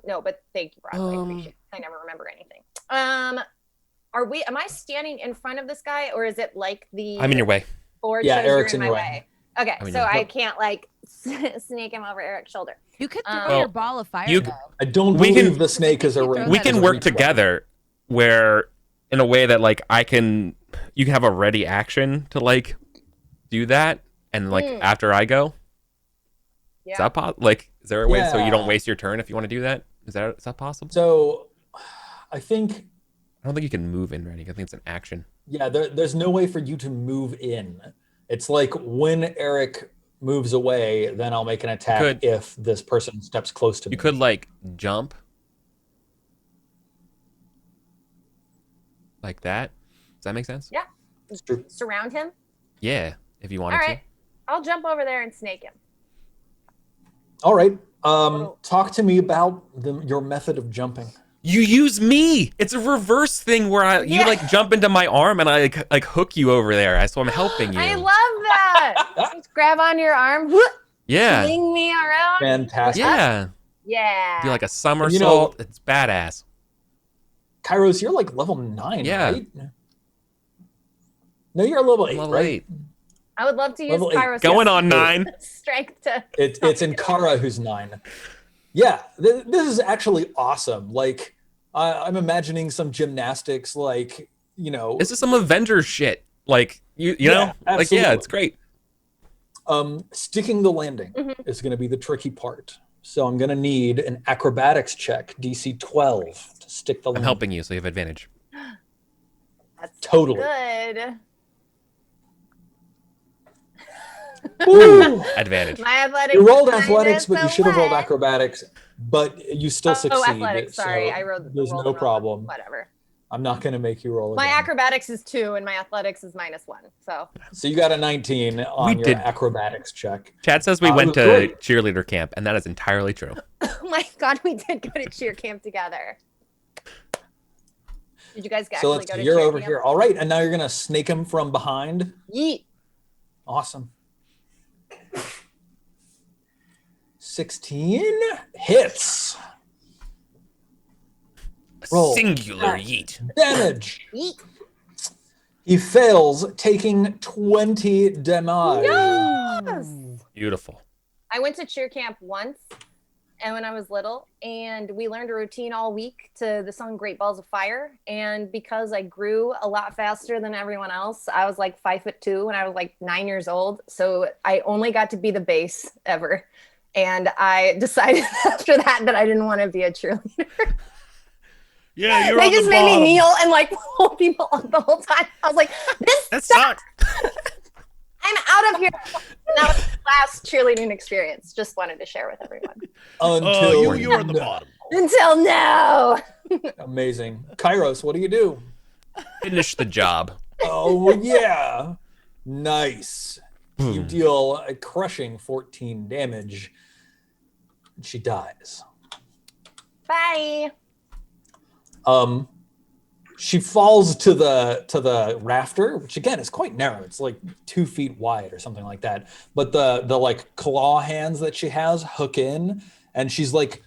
no, but thank you, Broadway. I appreciate it. I never remember anything. Am I standing in front of this guy, or is it like the I'm in your way. board Yeah, shows you're Eric's in in my your way? Okay, I'm in so your way. I can't like sneak him over Eric's shoulder. You could throw Well, your ball of fire. you- though. I don't We believe can- the snake is a We We That can is work reach weapon. together where in a way that like you can have a ready action to like do that and like after I go. Yeah. Is that is there a way so you don't Yeah. waste your turn if you want to do that? Is that possible? So I think, I don't think you can move in ready. I think it's an action. yeah, there's no way for you to move in. It's like when Eric moves away, then I'll make an attack could- if this person steps close to me. You could like jump like that. Does that make sense? Yeah. It's true. Surround him. Yeah, if you wanted All right. I'll jump over there and snake him. All right. Talk to me about your method of jumping. You use me. It's a reverse thing where you Yeah. like jump into my arm and I like hook you over there. So I'm helping you. I love that. Just grab on your arm, whoop, Yeah. fling me around. Fantastic. Yeah. Yeah. Do like a somersault. You It's badass. Kairos, you're like level 9, Yeah. right? No, you're level 8, Level right? 8. I would love to use Level 8. Kairos Going on 9. strength to. It's Inkara who's 9. Yeah, this is actually awesome. Like, I'm imagining some gymnastics, like, This is some Avengers shit. Like you know, like yeah, it's great. Sticking the landing is going to be the tricky part. So I'm going to need an acrobatics check, DC 12, to stick the I'm landing. helping you, so you have advantage. That's Totally. good. Woo! Advantage. My athletics. You rolled is athletics, but you should have rolled away. acrobatics, but you still succeed. Oh, athletics. Sorry, so I rolled. There's rolled no them wrong. problem. Whatever. I'm not going to make you roll My again. acrobatics is 2, and my athletics is -1. So. So you got a 19 on We your did. acrobatics check. Chad says we It went was to great. cheerleader camp, and that is entirely true. Oh my God, we did go to cheer camp together. Did you guys So actually let's go to you're cheer over camp? here. All right, and now you're going to snake him from behind. Yeet. Awesome. 16 hits. Roll. Singular yeet. Damage. Yeet. He fails, taking 20 damage. Yes. Beautiful. I went to cheer camp once, and when I was little, and we learned a routine all week to the song Great Balls of Fire. And because I grew a lot faster than everyone else, I was like 5'2" when I was like 9 years old. So I only got to be the bass ever. And I decided after that I didn't want to be a cheerleader. Yeah, you're They on just the made me bottom. kneel and like hold people up the whole time. I was like, this That sucks. sucked. I'm out of here. And that was the last cheerleading experience. Just wanted to share with everyone. Until You're on the bottom. Until now. Amazing. Kairos, what do you do? Finish the job. Oh, yeah. Nice. You deal a crushing 14 damage. And she dies. Bye. She falls to the rafter, which again is quite narrow. It's like 2 feet wide or something like that. But the like claw hands that she has hook in, and she's like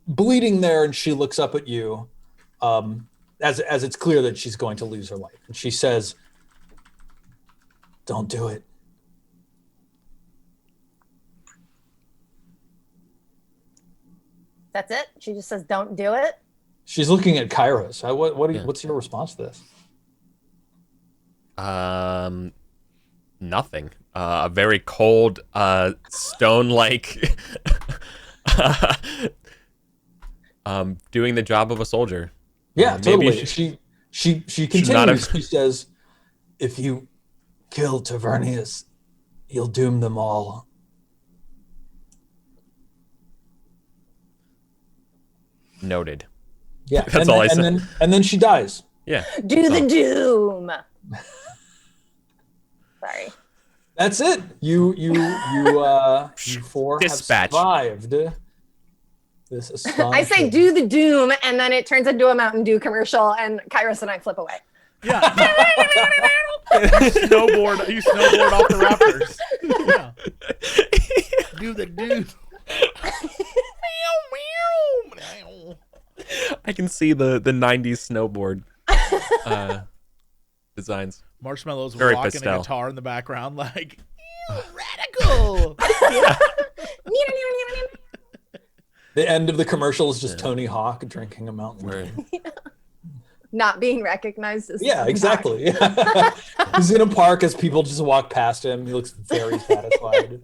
bleeding there, and she looks up at you, as it's clear that she's going to lose her life. And she says, "Don't do it." That's it. She just says, don't do it. She's looking at Kairos. Yeah. What's your response to this? Nothing. A very cold, stone-like, doing the job of a soldier. Yeah, Maybe totally. She should not continues. have- She says, "If you kill Tavernius, you'll doom them all." Noted. Yeah, That's all I said. And then she dies. Yeah. Do the doom. Sorry. That's it. You four Dispatch. have survived. This I say do the doom, and then it turns into a Mountain Dew commercial, and Kairos and I flip away. Yeah. You snowboard off the rafters. Yeah. Do the do. I can see the 90s snowboard designs. Marshmallows Very rocking pastel. a guitar in the background, like radical. The end of the commercial is just Tony Hawk drinking a Mountain Dew. Not being recognized as Yeah, exactly. He's in a park as people just walk past him. He looks very satisfied.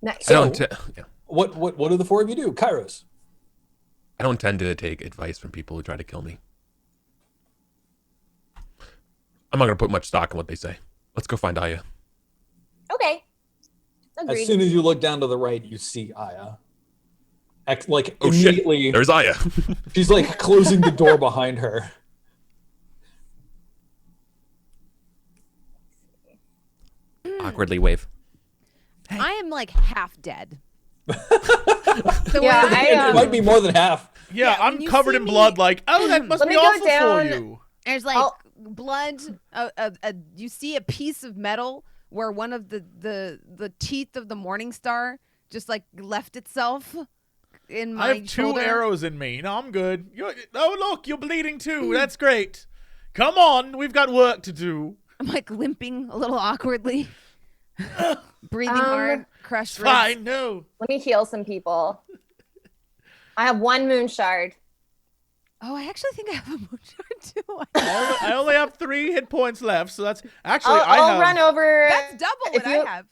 Nice. So, what do the four of you do? Kairos. I don't tend to take advice from people who try to kill me. I'm not going to put much stock in what they say. Let's go find Aya. Okay. Agreed. As soon as you look down to the right, you see Aya. Oh, Immediately, shit. There's Aya. she's like closing the door behind her. Awkwardly wave. I am like half dead. So Yeah, It might be more than half. Yeah, Yeah, when I'm you covered see in me- blood. Like, oh, that must Let be me go awful down. for you. There's like Oh. blood. You see a piece of metal where one of the teeth of the morning star just like left itself in my I have two shoulder. arrows in me. No, I'm good. Oh, look, you're bleeding too. That's great. Come on, we've got work to do. I'm like limping a little awkwardly, breathing hard, crushed ribs. Fine, no. Let me heal some people. I have one moon shard. Oh, I actually think I have a moonshot too. I only have 3 hit points left, so that's actually I'll run over. That's double if what you- I have.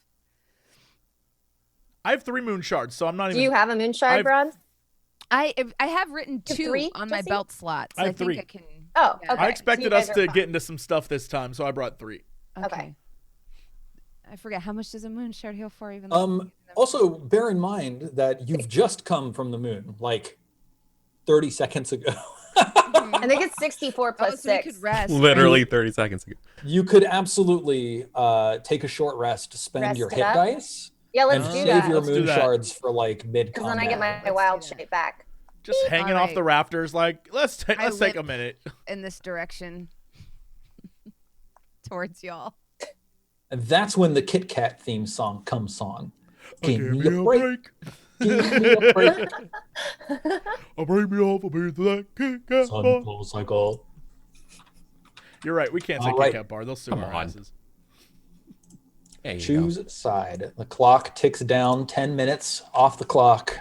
I have 3 moon shards, so I'm not Do even. you have a moon shard, Bron? I have written You have 2 three, on my Jesse? belt slots. I have think 3. I can. Oh, Yeah. okay. I expected So you us guys to are get into some stuff this time, so I brought 3. Okay. I forget how much does a moonshot heal for even. Also, bear in mind that you've just come from the moon, like 30 seconds ago. I think it's 64 plus so we 6. could rest. Literally 30 seconds ago. You could absolutely take a short rest, spend Rest your it hit up? dice, Yeah, and let's do save that. your Let's do moon that. shards for like mid Because then combat. I get my Let's wild do that. shape back. Just hanging All off right. the rafters, like let's take a limp. minute. In this direction towards y'all. And that's when the Kit Kat theme song comes on. Give Give me a break. Give me a break. I'll break me off a piece of that Kit Kat bar. Sunfall Cycle. You're right. We can't say All right. Kit Kat bar. They'll sue Come our on. asses. There you Choose side. The clock ticks down 10 minutes off the clock.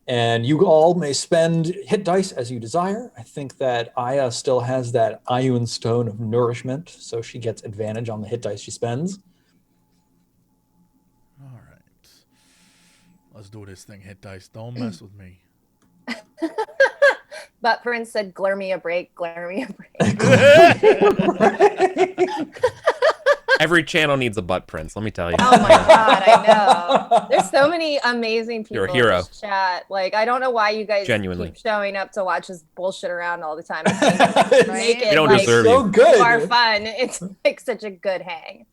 And you all may spend hit dice as you desire. I think that Aya still has that Ion Stone of Nourishment, so she gets advantage on the hit dice she spends. All right. Let's do this thing. Hit dice. Don't mess with me. But Prince said, glare me a break, glare me a break. Every channel needs a butt prince, let me tell you. Oh my God, I know. There's so many amazing people You're a hero. in this chat. Like, I don't know why you guys Genuinely. keep showing up to watch us bullshit around all the time. And make it We don't like deserve So you. good. more fun. It's like such a good hang.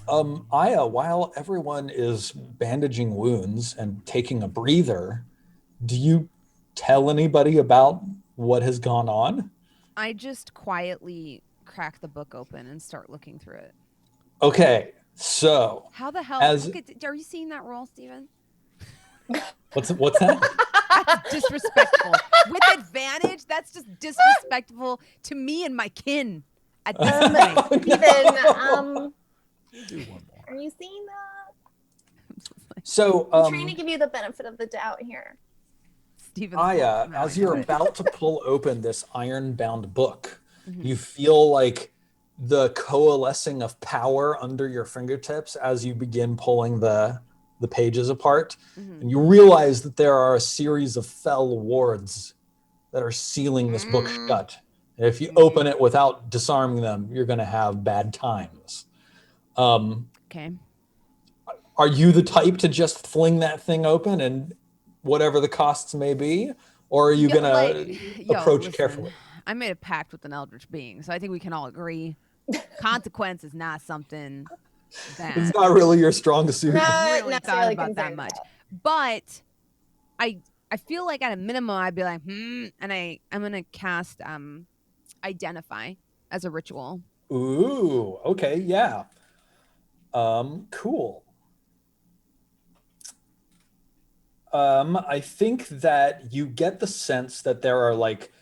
Aya, while everyone is bandaging wounds and taking a breather, do you tell anybody about what has gone on? I just quietly crack the book open and start looking through it. Okay, so How the hell? As- Look at, are you seeing that roll, Steven? what's that? That's disrespectful. With advantage, that's just disrespectful to me and my kin. At this point. Even, Do one more. are you seeing that? So, I'm trying to give you the benefit of the doubt here. Steven's Aya, fault. as you're about to pull open this iron-bound book, you feel like the coalescing of power under your fingertips as you begin pulling the pages apart. And you realize that there are a series of fell wards that are sealing this book shut. And if you open it without disarming them, you're going to have bad times. Okay. Are you the type to just fling that thing open and whatever the costs may be? Or are you Yeah, going like, to yo, approach listen, carefully? I made a pact with an eldritch being, so I think we can all agree. Consequence is not something that. It's not really your strong suit. Not Really thought necessarily about that considered much. But I feel like at a minimum I'd be like, and I'm gonna cast identify as a ritual. Ooh, okay, yeah. Cool. I think that you get the sense that there are like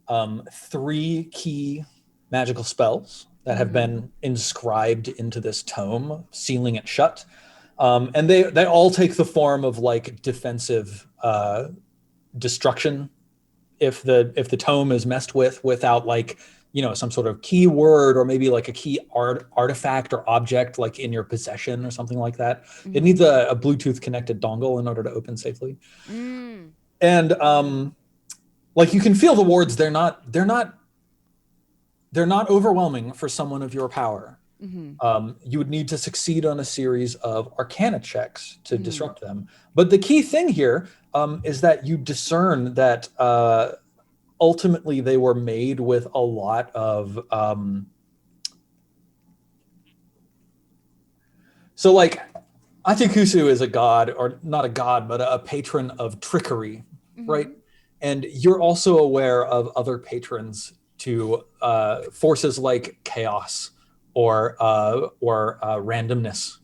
3 key magical spells that have been inscribed into this tome, sealing it shut. And they all take the form of like defensive destruction if the tome is messed with without like, you know, some sort of keyword or maybe like a key artifact or object like in your possession or something like that. It needs a Bluetooth connected dongle in order to open safely. And like you can feel the wards, they're not overwhelming for someone of your power. You would need to succeed on a series of arcana checks to disrupt them. But the key thing here is that you discern that ultimately they were made with a lot of so like Atikusu is a god, or not a god, but a patron of trickery, right? And you're also aware of other patrons to forces like chaos or randomness,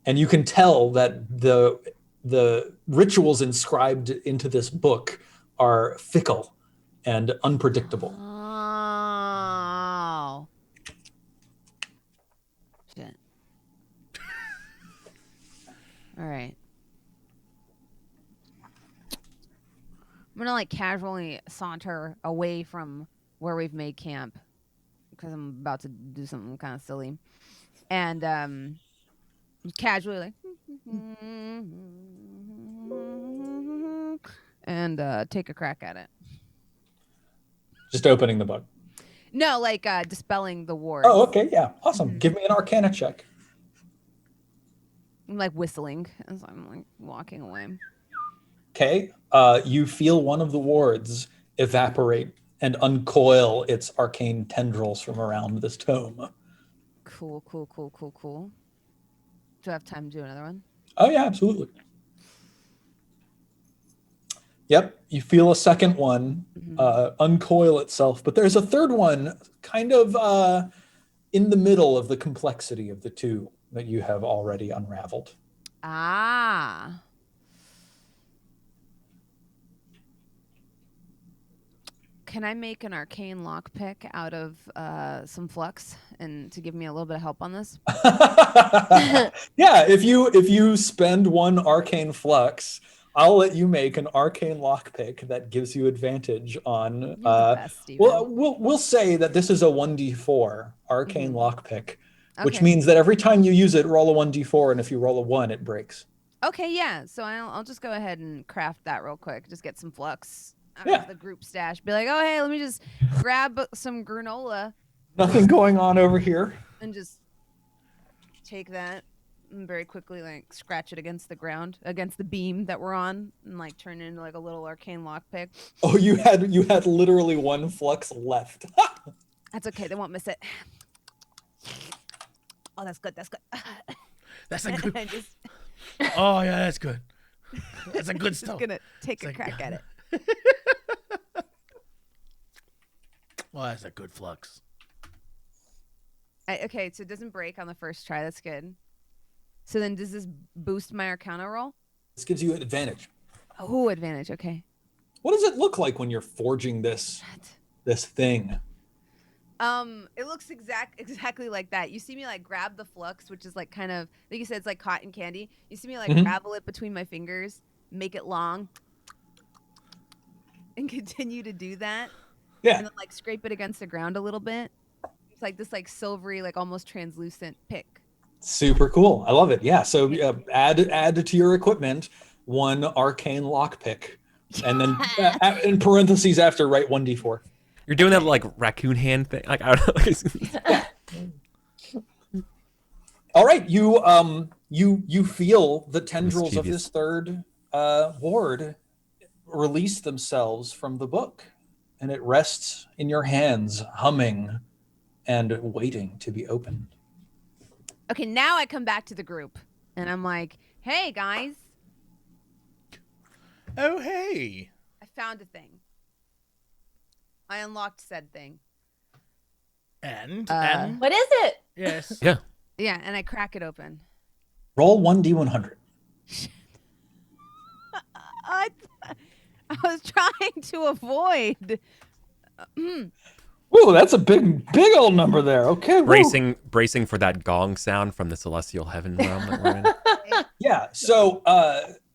and you can tell that the rituals inscribed into this book are fickle and unpredictable. Oh. Shit. All right. I'm gonna like casually saunter away from where we've made camp because I'm about to do something kind of silly, and casually like and take a crack at it. Just opening the book. No, like dispelling the ward. Oh, okay, yeah, awesome. Give me an Arcana check. I'm like whistling as I'm like walking away. Okay, you feel one of the wards evaporate and uncoil its arcane tendrils from around this tome. Cool. Do I have time to do another one? Oh yeah, absolutely. Yep, you feel a second one uncoil itself, but there's a third one kind of in the middle of the complexity of the two that you have already unraveled. Ah. Can I make an arcane lockpick out of some flux and to give me a little bit of help on this? Yeah, if you spend 1 arcane flux, I'll let you make an arcane lockpick that gives you advantage on. You're the best, Steven. Well, we'll say that this is a 1d4 arcane lockpick, which means that every time you use it, roll a 1d4, and if you roll a 1, it breaks. Okay, yeah. So I'll just go ahead and craft that real quick. Just get some flux out of the group stash. Be like, oh hey, let me just grab some granola. Nothing going on over here. And just take that and very quickly like scratch it against the ground, against the beam that we're on, and like turn it into like a little arcane lockpick. Oh, you had literally 1 flux left. That's okay. They won't miss it. Oh, that's good. That's good. That's a good. Oh yeah, that's good. That's a good stuff. Just gonna take a crack at it. Well, that's a good flux. Okay, so it doesn't break on the first try. That's good. So then does this boost my Arcana roll? This gives you an advantage. Oh, advantage. Okay. What does it look like when you're forging this thing? It looks exactly like that. You see me like grab the flux, which is like kind of, like you said, it's like cotton candy. You see me like ravel it between my fingers, make it long, and continue to do that. Yeah. And then like scrape it against the ground a little bit. It's like this like silvery, like almost translucent pick. Super cool. I love it. Yeah. So add to your equipment 1 arcane lockpick, and then in parentheses after write 1d4. You're doing that like raccoon hand thing. Like I don't know. All right. You feel the tendrils of this third ward release themselves from the book, and it rests in your hands, humming and waiting to be opened. Okay, now I come back to the group and I'm like, hey guys. Oh, hey. I found a thing. I unlocked said thing. And? What is it? Yes. Yeah. Yeah, and I crack it open. Roll 1d100. I was trying to avoid. Ooh, that's a big old number there. Okay. Bracing for that gong sound from the celestial heaven realm that we're in. Yeah. So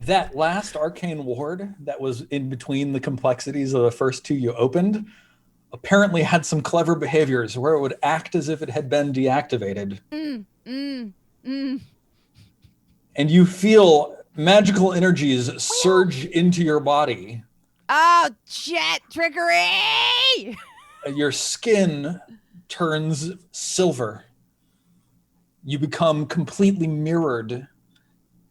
that last arcane ward that was in between the complexities of the first two you opened apparently had some clever behaviors where it would act as if it had been deactivated. And you feel magical energies surge into your body. Oh, shit. Trickery! Your skin turns silver. You become completely mirrored,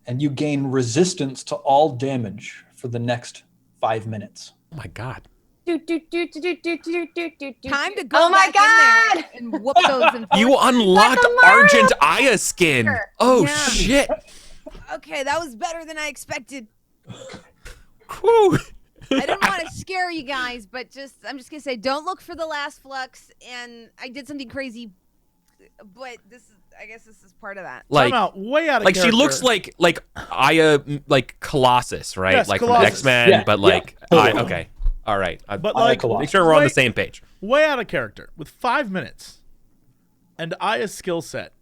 and you gain resistance to all damage for the next 5 minutes. Oh my god. Time to go Oh my back in there and whoop those. You unlocked Argent Aya skin. Oh shit. Okay, that was better than I expected. Whew. I didn't want to scare you guys, but I'm just gonna say, don't look for the last flux. And I did something crazy, but I guess this is part of that. Like, way out of character. She looks like Aya, like Colossus, right? Yes, like Colossus. from X-Men, but like, totally. okay, all right. But like, make sure we're on the same page. Way out of character with 5 minutes, and Aya's skill set.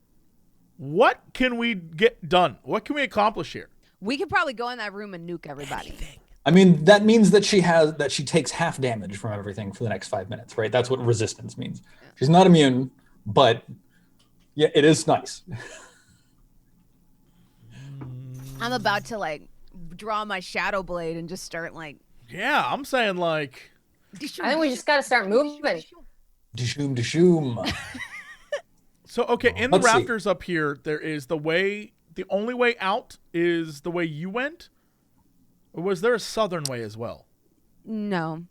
What can we get done? What can we accomplish here? We could probably go in that room and nuke everybody. I mean, that means that she takes half damage from everything for the next 5 minutes, right? That's what resistance means. Yeah. She's not immune, but yeah, it is nice. I'm about to like draw my shadow blade and just start like. Yeah, I'm saying like. I think we just got to start moving. Dishoom. So, okay, in the rafters up here, there is the only way out is the way you went? Or was there a southern way as well? No.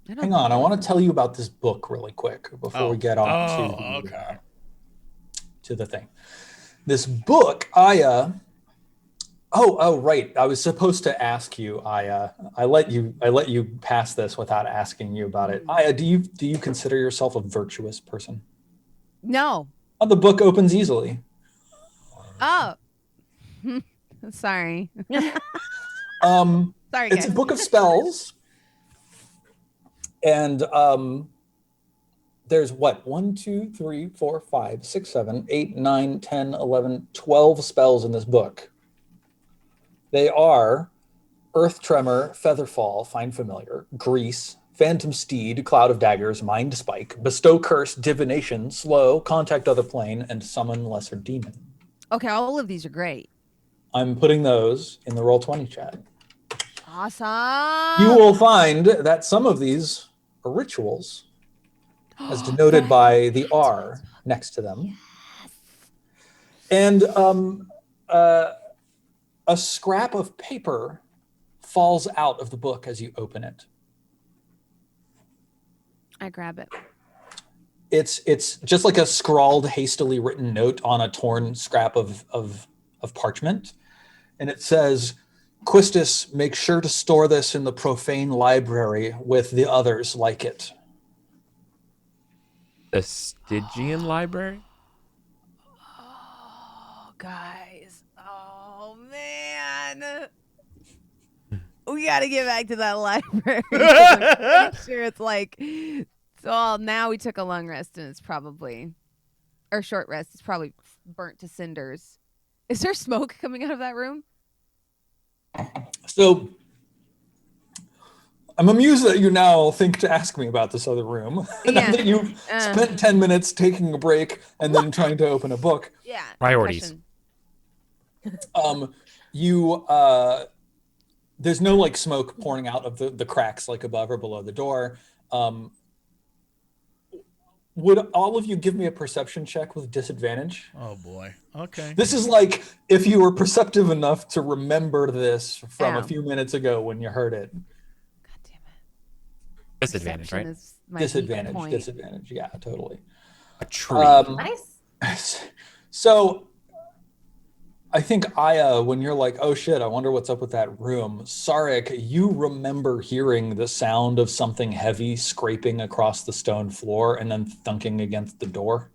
Hang on, I want to tell you about this book really quick before we get on to the thing. This book, Aya. Oh, right. I was supposed to ask you, Aya. I let you pass this without asking you about it. Aya, do you consider yourself a virtuous person? No. Oh, the book opens easily. Oh. Sorry. Sorry, guys. It's a book of spells. And there's 1, 2, 3, 4, 5, 6, 7, 8, 9, 10, 11, 12 spells in this book. They are Earth Tremor, Featherfall, Find Familiar, Grease, Phantom Steed, Cloud of Daggers, Mind Spike, Bestow Curse, Divination, Slow, Contact Other Plane, and Summon Lesser Demon. Okay, all of these are great. I'm putting those in the Roll20 chat. Awesome. You will find that some of these are rituals, as denoted by the R next to them. Yes. And a scrap of paper falls out of the book as you open it. I grab it. It's just like a scrawled, hastily written note on a torn scrap of parchment. And it says, Quistis, make sure to store this in the profane library with the others like it. The Stygian library? Oh, guys. Oh, man. We got to get back to that library. I'm sure it's like, so now we took a long rest and it's probably, or short rest, it's probably burnt to cinders. Is there smoke coming out of that room? So I'm amused that you now think to ask me about this other room. Yeah. That you spent 10 minutes taking a break and then trying to open a book. Yeah. Priorities. There's no like smoke pouring out of the cracks like above or below the door. Would all of you give me a perception check with disadvantage? Oh boy. Okay. This is like if you were perceptive enough to remember this from a few minutes ago when you heard it. God damn it. Disadvantage, right? Disadvantage. Yeah, totally. A tree. Nice. So I think Aya, when you're like, oh shit, I wonder what's up with that room. Sarek, you remember hearing the sound of something heavy scraping across the stone floor and then thunking against the door.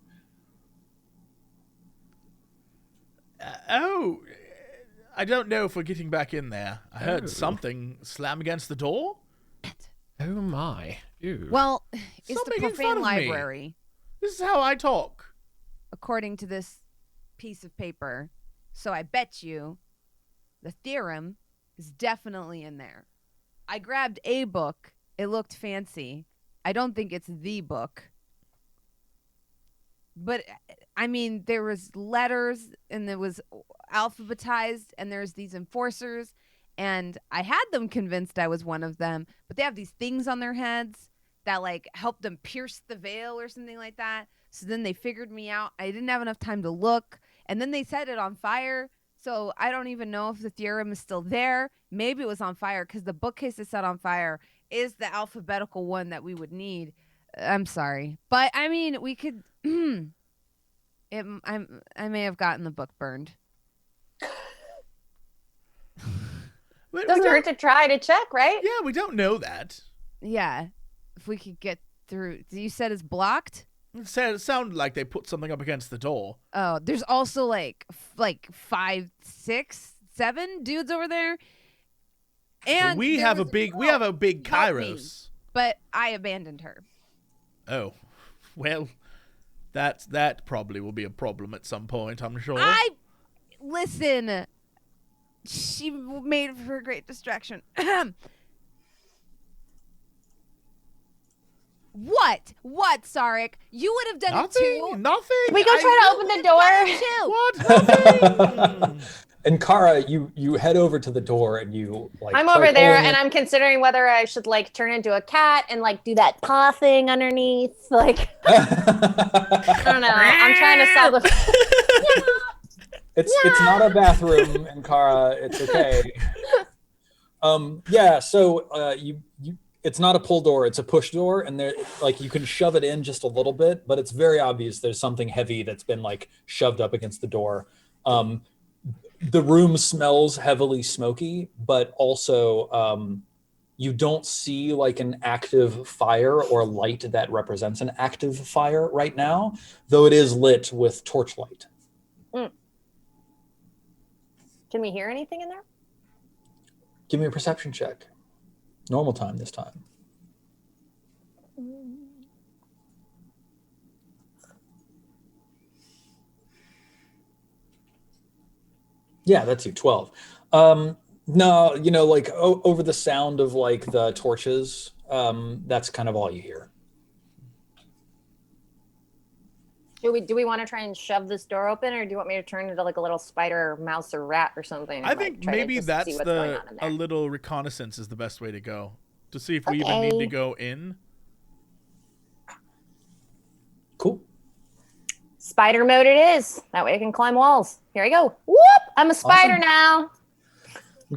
I don't know if we're getting back in there. I heard something slam against the door. Oh my. Ew. Well, it's Stop the making fun profane of me. library, This is how I talk. according to this piece of paper. So I bet you the theorem is definitely in there. I grabbed a book. It looked fancy. I don't think it's the book. But, I mean, there was letters, and it was alphabetized, and there's these enforcers, and I had them convinced I was one of them, but they have these things on their heads that, like, help them pierce the veil or something like that. So then they figured me out. I didn't have enough time to look, and then they set it on fire, so I don't even know if the theorem is still there. Maybe it was on fire, because the bookcase is set on fire is the alphabetical one that we would need. I'm sorry. But, I mean, we could... I may have gotten the book burned. Doesn't hurt to try to check, right? Yeah, we don't know that. Yeah. If we could get through... You said it's blocked? It sounded like they put something up against the door. Oh, there's also like 5, 6, 7 dudes over there. And we have a big Kairos. But I abandoned her. Oh. Well, that probably will be a problem at some point, I'm sure. Listen. She made for a great distraction. What? What, Sarek? You would have done it too. Nothing. Can we go try to open the door? What? Nothing. And Kara, you head over to the door and you like. I'm over there and I'm considering whether I should like turn into a cat and like do that paw thing underneath. Like, I don't know. I'm trying to solve the. It's not a bathroom, and Kara, it's okay. Yeah. So you it's not a pull door, it's a push door, and there like you can shove it in just a little bit, but it's very obvious there's something heavy that's been like shoved up against the door. The room smells heavily smoky, but also you don't see like an active fire or light that represents an active fire right now, though it is lit with torchlight. Can we hear anything in there? Give me a perception check. Normal time this time. Yeah, that's you, 12. No, you know, like over the sound of like the torches, that's kind of all you hear. Do we want to try and shove this door open, or do you want me to turn into like a little spider, or mouse, or rat or something? I think maybe that's a little reconnaissance is the best way to go. To see if we even need to go in. Cool. Spider mode it is. That way I can climb walls. Here I go. Whoop! I'm a spider now.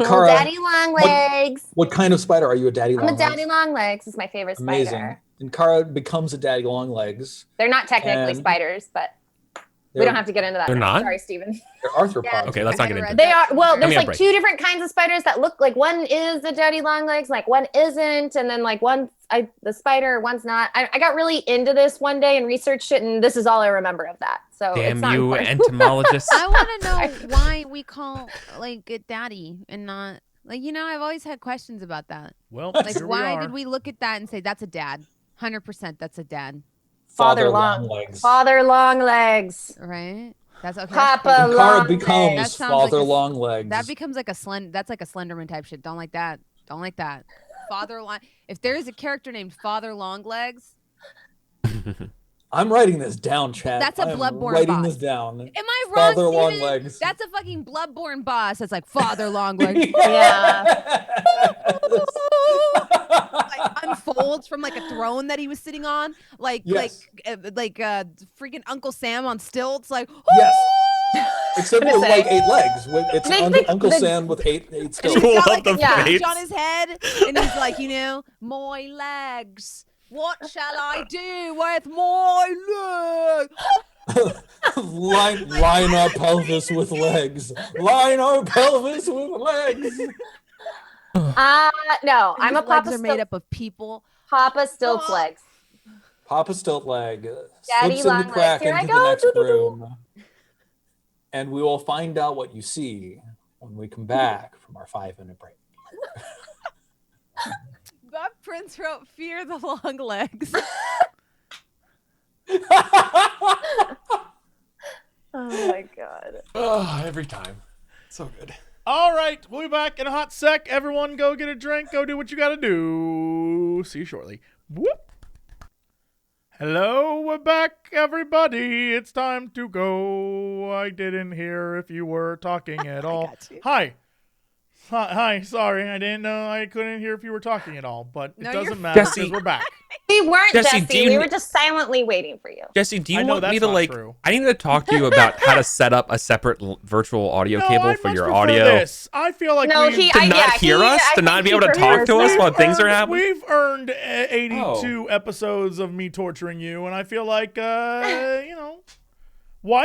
Kara, daddy long legs. What kind of spider are you? A daddy long legs? I'm a daddy long legs. It's my favorite spider. Amazing. And Kara becomes a daddy long legs. They're not technically spiders, but we don't have to get into that. They're not? Sorry, Steven. They're arthropods. Yeah. Okay, let's not get into it. They are, well, there's like break. 2 different kinds of spiders that look like one is a daddy long legs, like one isn't, and then like the spider, one's not. I got really into this one day and researched it, and this is all I remember of that. So Damn it's not you, important. entomologists. I want to know why we call like it daddy and not like, you know, I've always had questions about that. Well, Like, here why we are. did we look at that and say that's a dad? 100% that's a dad, Father long legs. Father long legs. right? That's okay. Papa And Kara long becomes That sounds Father like a- long legs. That becomes like that's like a Slenderman type shit. Don't like that. Don't like that. Father long. If there is a character named Father Longlegs, I'm writing this down, Chad. That's a I am Bloodborne writing boss. this down. am I wrong? Father long Steven? legs. That's a fucking Bloodborne boss. That's like Father Longlegs. Yeah. Like unfolds from like a throne that he was sitting on, like Yes. freaking Uncle Sam on stilts, like Yes. Except with Gonna like say. 8 legs. It's They- Uncle the- Sam with 8 and stills. he's got What like the a cage fates? on his head, and he's like, you know, my legs. What shall I do with my legs? Line our pelvis with legs. Line our pelvis with legs. No, I'm a His legs Papa are made up of people. Papa Stilt's legs. Papa Stilt leg Daddy slips in the long crack legs. Here I into go. the next Doo-doo-doo. room. And we will find out what you see when we come back from our 5-minute break. Bob Prince wrote "Fear the long legs." Oh my god. Oh, every time. So good. All right, we'll be back in a hot sec. Everyone go get a drink. Go do what you got to do. See you shortly. Whoop. Hello, we're back, everybody. It's time to go. I didn't hear if you were talking at all. got you. Hi. Sorry, I didn't know. I couldn't hear if you were talking at all, but it No, doesn't you're matter Jesse. because we're back. We weren't, Jesse, Jesse. do you We kn- were just silently waiting for you. Jesse, do I you know want me that's to not true. I need to talk to you about how to set up a separate virtual audio No, cable I for much your prefer audio. This. I feel like No, we've, he- To I- not yeah, hear he- us, I to not think be he able to talk prefers to us that. while things are happening. We've earned 82 episodes of me torturing you, and I feel like, why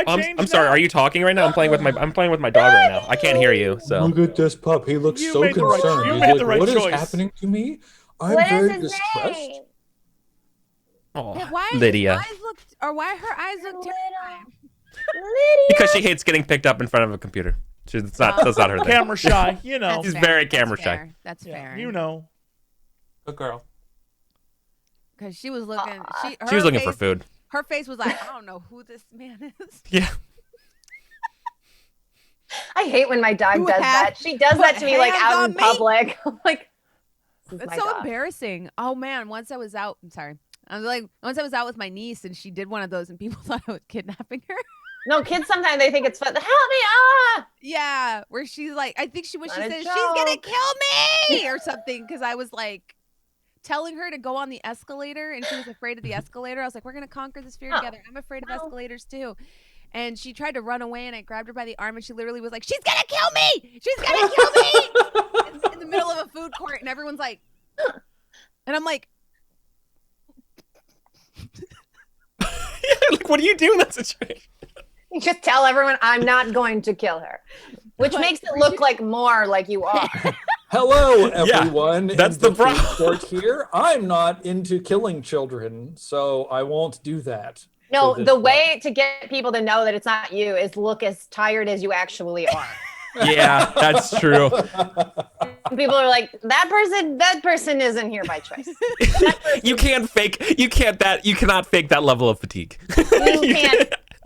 change I'm sorry. now? Are you talking right now? I'm playing with my dog right now. I can't hear you. So Look at this pup. He looks You so made the right- concerned. you He's made like, the right what is choice." happening to me? I'm What is very his distressed. name? Why Lydia, her eyes look, or why her eyes look terrifying? Lydia. because she hates getting picked up in front of a computer. That's not her thing. Camera shy, you know. She's Fair. very That's camera shy. fair. That's Yeah, fair. you know. Good girl. Because she was looking. She was looking for face- food. Her face was like, I don't know who this man is. Yeah. I hate when my dog Who does had that. She does that to me like hands out on in me? public. I'm like, this is It's my so dog. embarrassing. Oh man, once I was out. I'm sorry. Once I was out with my niece and she did one of those and people thought I was kidnapping her. No, kids sometimes they think it's fun. Help me! Yeah, where she's like, I think she Not a said she's joke. gonna kill me or something because I was like telling her to go on the escalator and she was afraid of the escalator. I was like, we're gonna conquer this fear together. I'm afraid of escalators too. And she tried to run away and I grabbed her by the arm and she literally was like, she's gonna kill me! She's gonna kill me! in the middle of a food court and everyone's like, and I'm like, Like, what do you do in that situation? You just tell everyone I'm not going to kill her, which makes it look like more like you are. Hello, Yeah, everyone. that's in the Victory problem. Court here. I'm not into killing children, so I won't do that. No, for this the one. way to get people to know that it's not you is look as tired as you actually are. Yeah, that's true. And people are like, that person isn't here by choice. You cannot fake that level of fatigue.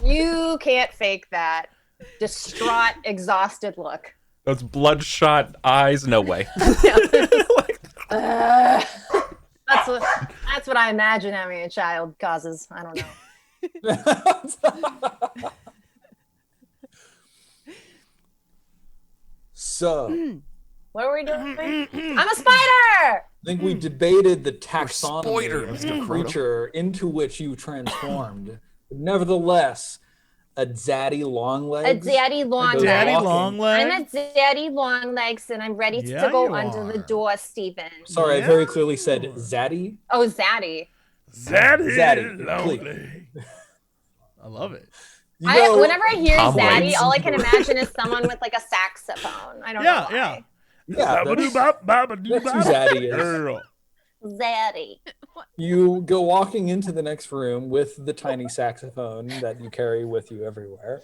You can't fake that distraught, exhausted look. Those bloodshot eyes, no way. That's what I imagine having a child causes. I don't know. So, What are we doing? I'm a spider! I think we debated the taxonomy spoiler, of Mr. the creature into which you transformed. But nevertheless, a zaddy long A legs. daddy long Daddy Daddy legs. long I'm legs. a daddy long legs and I'm ready Yeah, to go you under the are. door, Stephen. Sorry, I very clearly said zaddy. Oh, zaddy. Zaddy, Zaddy, lonely. I love it. You know, Whenever I hear Tom zaddy, Waits. all I can imagine is someone with like a saxophone. I don't know why. yeah, that's who zaddy is. Girl. Zaddy. You go walking into the next room with the tiny saxophone that you carry with you everywhere.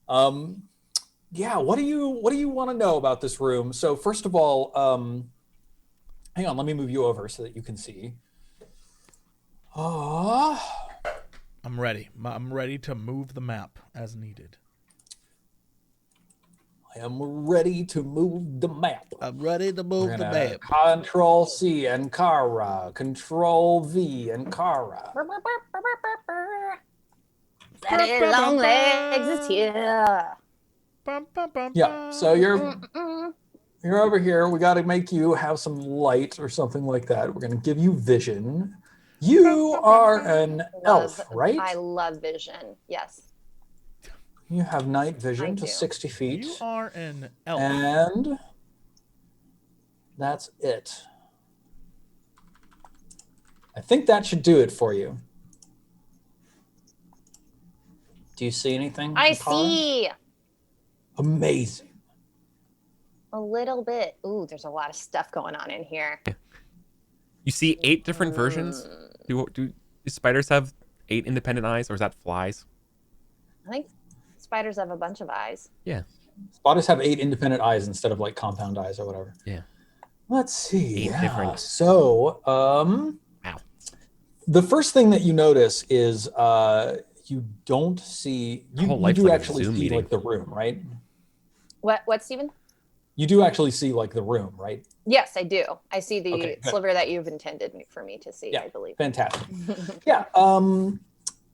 Yeah, what do you want to know about this room? So first of all, hang on, let me move you over so that you can see. I'm ready. I'm ready to move the map as needed. I am ready to move the map. I'm ready to move We're the gonna map. Control C and Kara, Control V and Kara. Zaddy long legs is here. Bum, bum, bum, Yeah, so Mm-mm. you're over here. We got to make you have some light or something like that. We're gonna give you vision. You are an elf, right? I love vision. Yes. You have night vision I to do. 60 feet. You are an elf. And that's it. I think that should do it for you. Do you see anything? I Tara? see Amazing. a little bit. Ooh, there's a lot of stuff going on in here. You see 8 different versions. Do spiders have 8 independent eyes, or is that flies? I think spiders have a bunch of eyes. Yeah. Spiders have 8 independent eyes instead of like compound eyes or whatever. Yeah. Let's see. 8 different. So, Wow. the first thing that you notice is you don't see. You do like a actually Zoom see meeting. like the room, right? What, Steven? You do actually see like the room, right? Yes, I do. I see the Okay, good. sliver that you've intended for me to see, Yeah, I believe. fantastic. Yeah.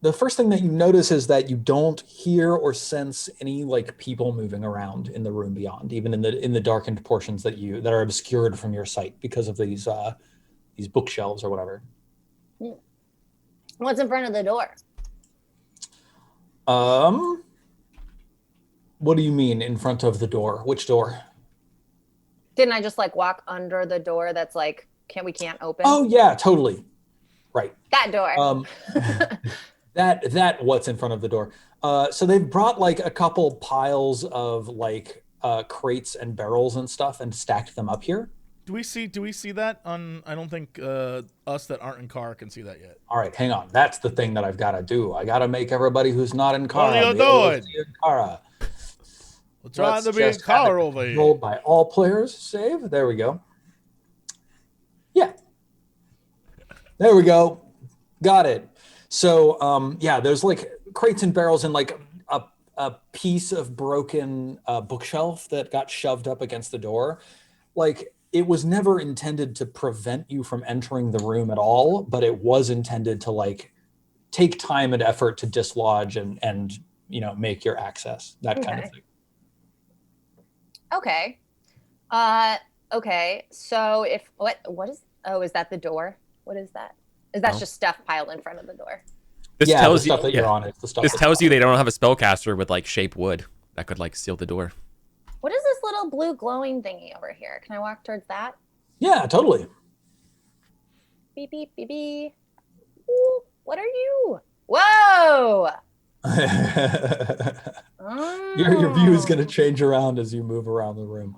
The first thing that you notice is that you don't hear or sense any like people moving around in the room beyond, even in the darkened portions that are obscured from your sight because of these bookshelves or whatever. What's in front of the door? What do you mean in front of the door? Which door? Didn't I just like walk under the door that's like we can't open? Oh yeah, totally. Right. That door. That what's in front of the door. So they've brought like a couple piles of like crates and barrels and stuff and stacked them up here. Do we see that on? I don't think us that aren't in car can see that yet. All right, hang on. That's the thing that I've got to do. I got to make everybody who's not in car. What are you doing? Kara. We're trying to be in car over here. Rolled by all players. Save. There we go. Yeah. There we go. Got it. So yeah, there's like crates and barrels and like a piece of broken bookshelf that got shoved up against the door. Like it was never intended to prevent you from entering the room at all, but it was intended to like take time and effort to dislodge and make your access, that kind of thing. Okay. Okay. So is that the door? What is that? Is that just stuff piled in front of the door? This Yeah, tells the stuff you, that you're on. It's the stuff. This tells you they don't have a spellcaster with like shape wood that could like seal the door. What is this little blue glowing thingy over here? Can I walk towards that? Yeah, totally. Beep, beep, beep, beep. Ooh, what are you? Whoa! Your view is going to change around as you move around the room.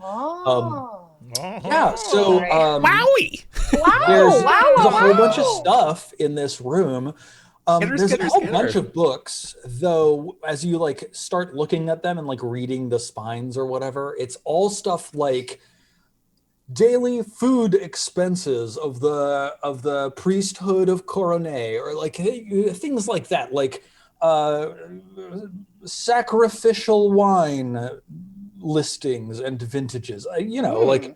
Yeah, so Wowie! there's a whole bunch of stuff in this room. There's a whole bunch of books, though, as you like start looking at them and like reading the spines or whatever, it's all stuff like daily food expenses of the priesthood of Coronet, or like things like that, like sacrificial wine listings and vintages, like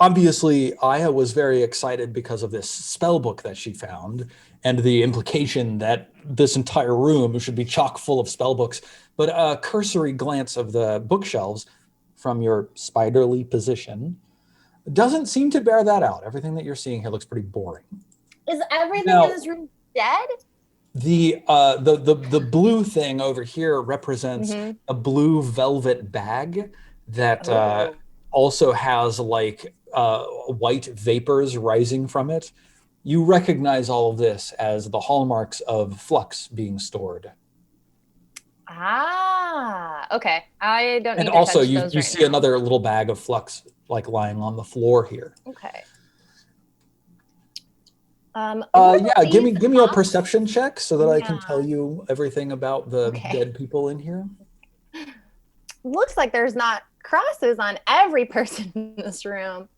obviously Aya was very excited because of this spell book that she found and the implication that this entire room should be chock full of spell books, but a cursory glance of the bookshelves from your spiderly position doesn't seem to bear that out. Everything that you're seeing here looks pretty boring. Is everything in this room dead? The blue thing over here represents a blue velvet bag that also has like white vapors rising from it. You recognize all of this as the hallmarks of flux being stored. Okay. I don't need and to also touch you those see another little bag of flux like lying on the floor here. Okay. Give me a perception check so that I can tell you everything about the dead people in here. Looks like there's not crosses on every person in this room.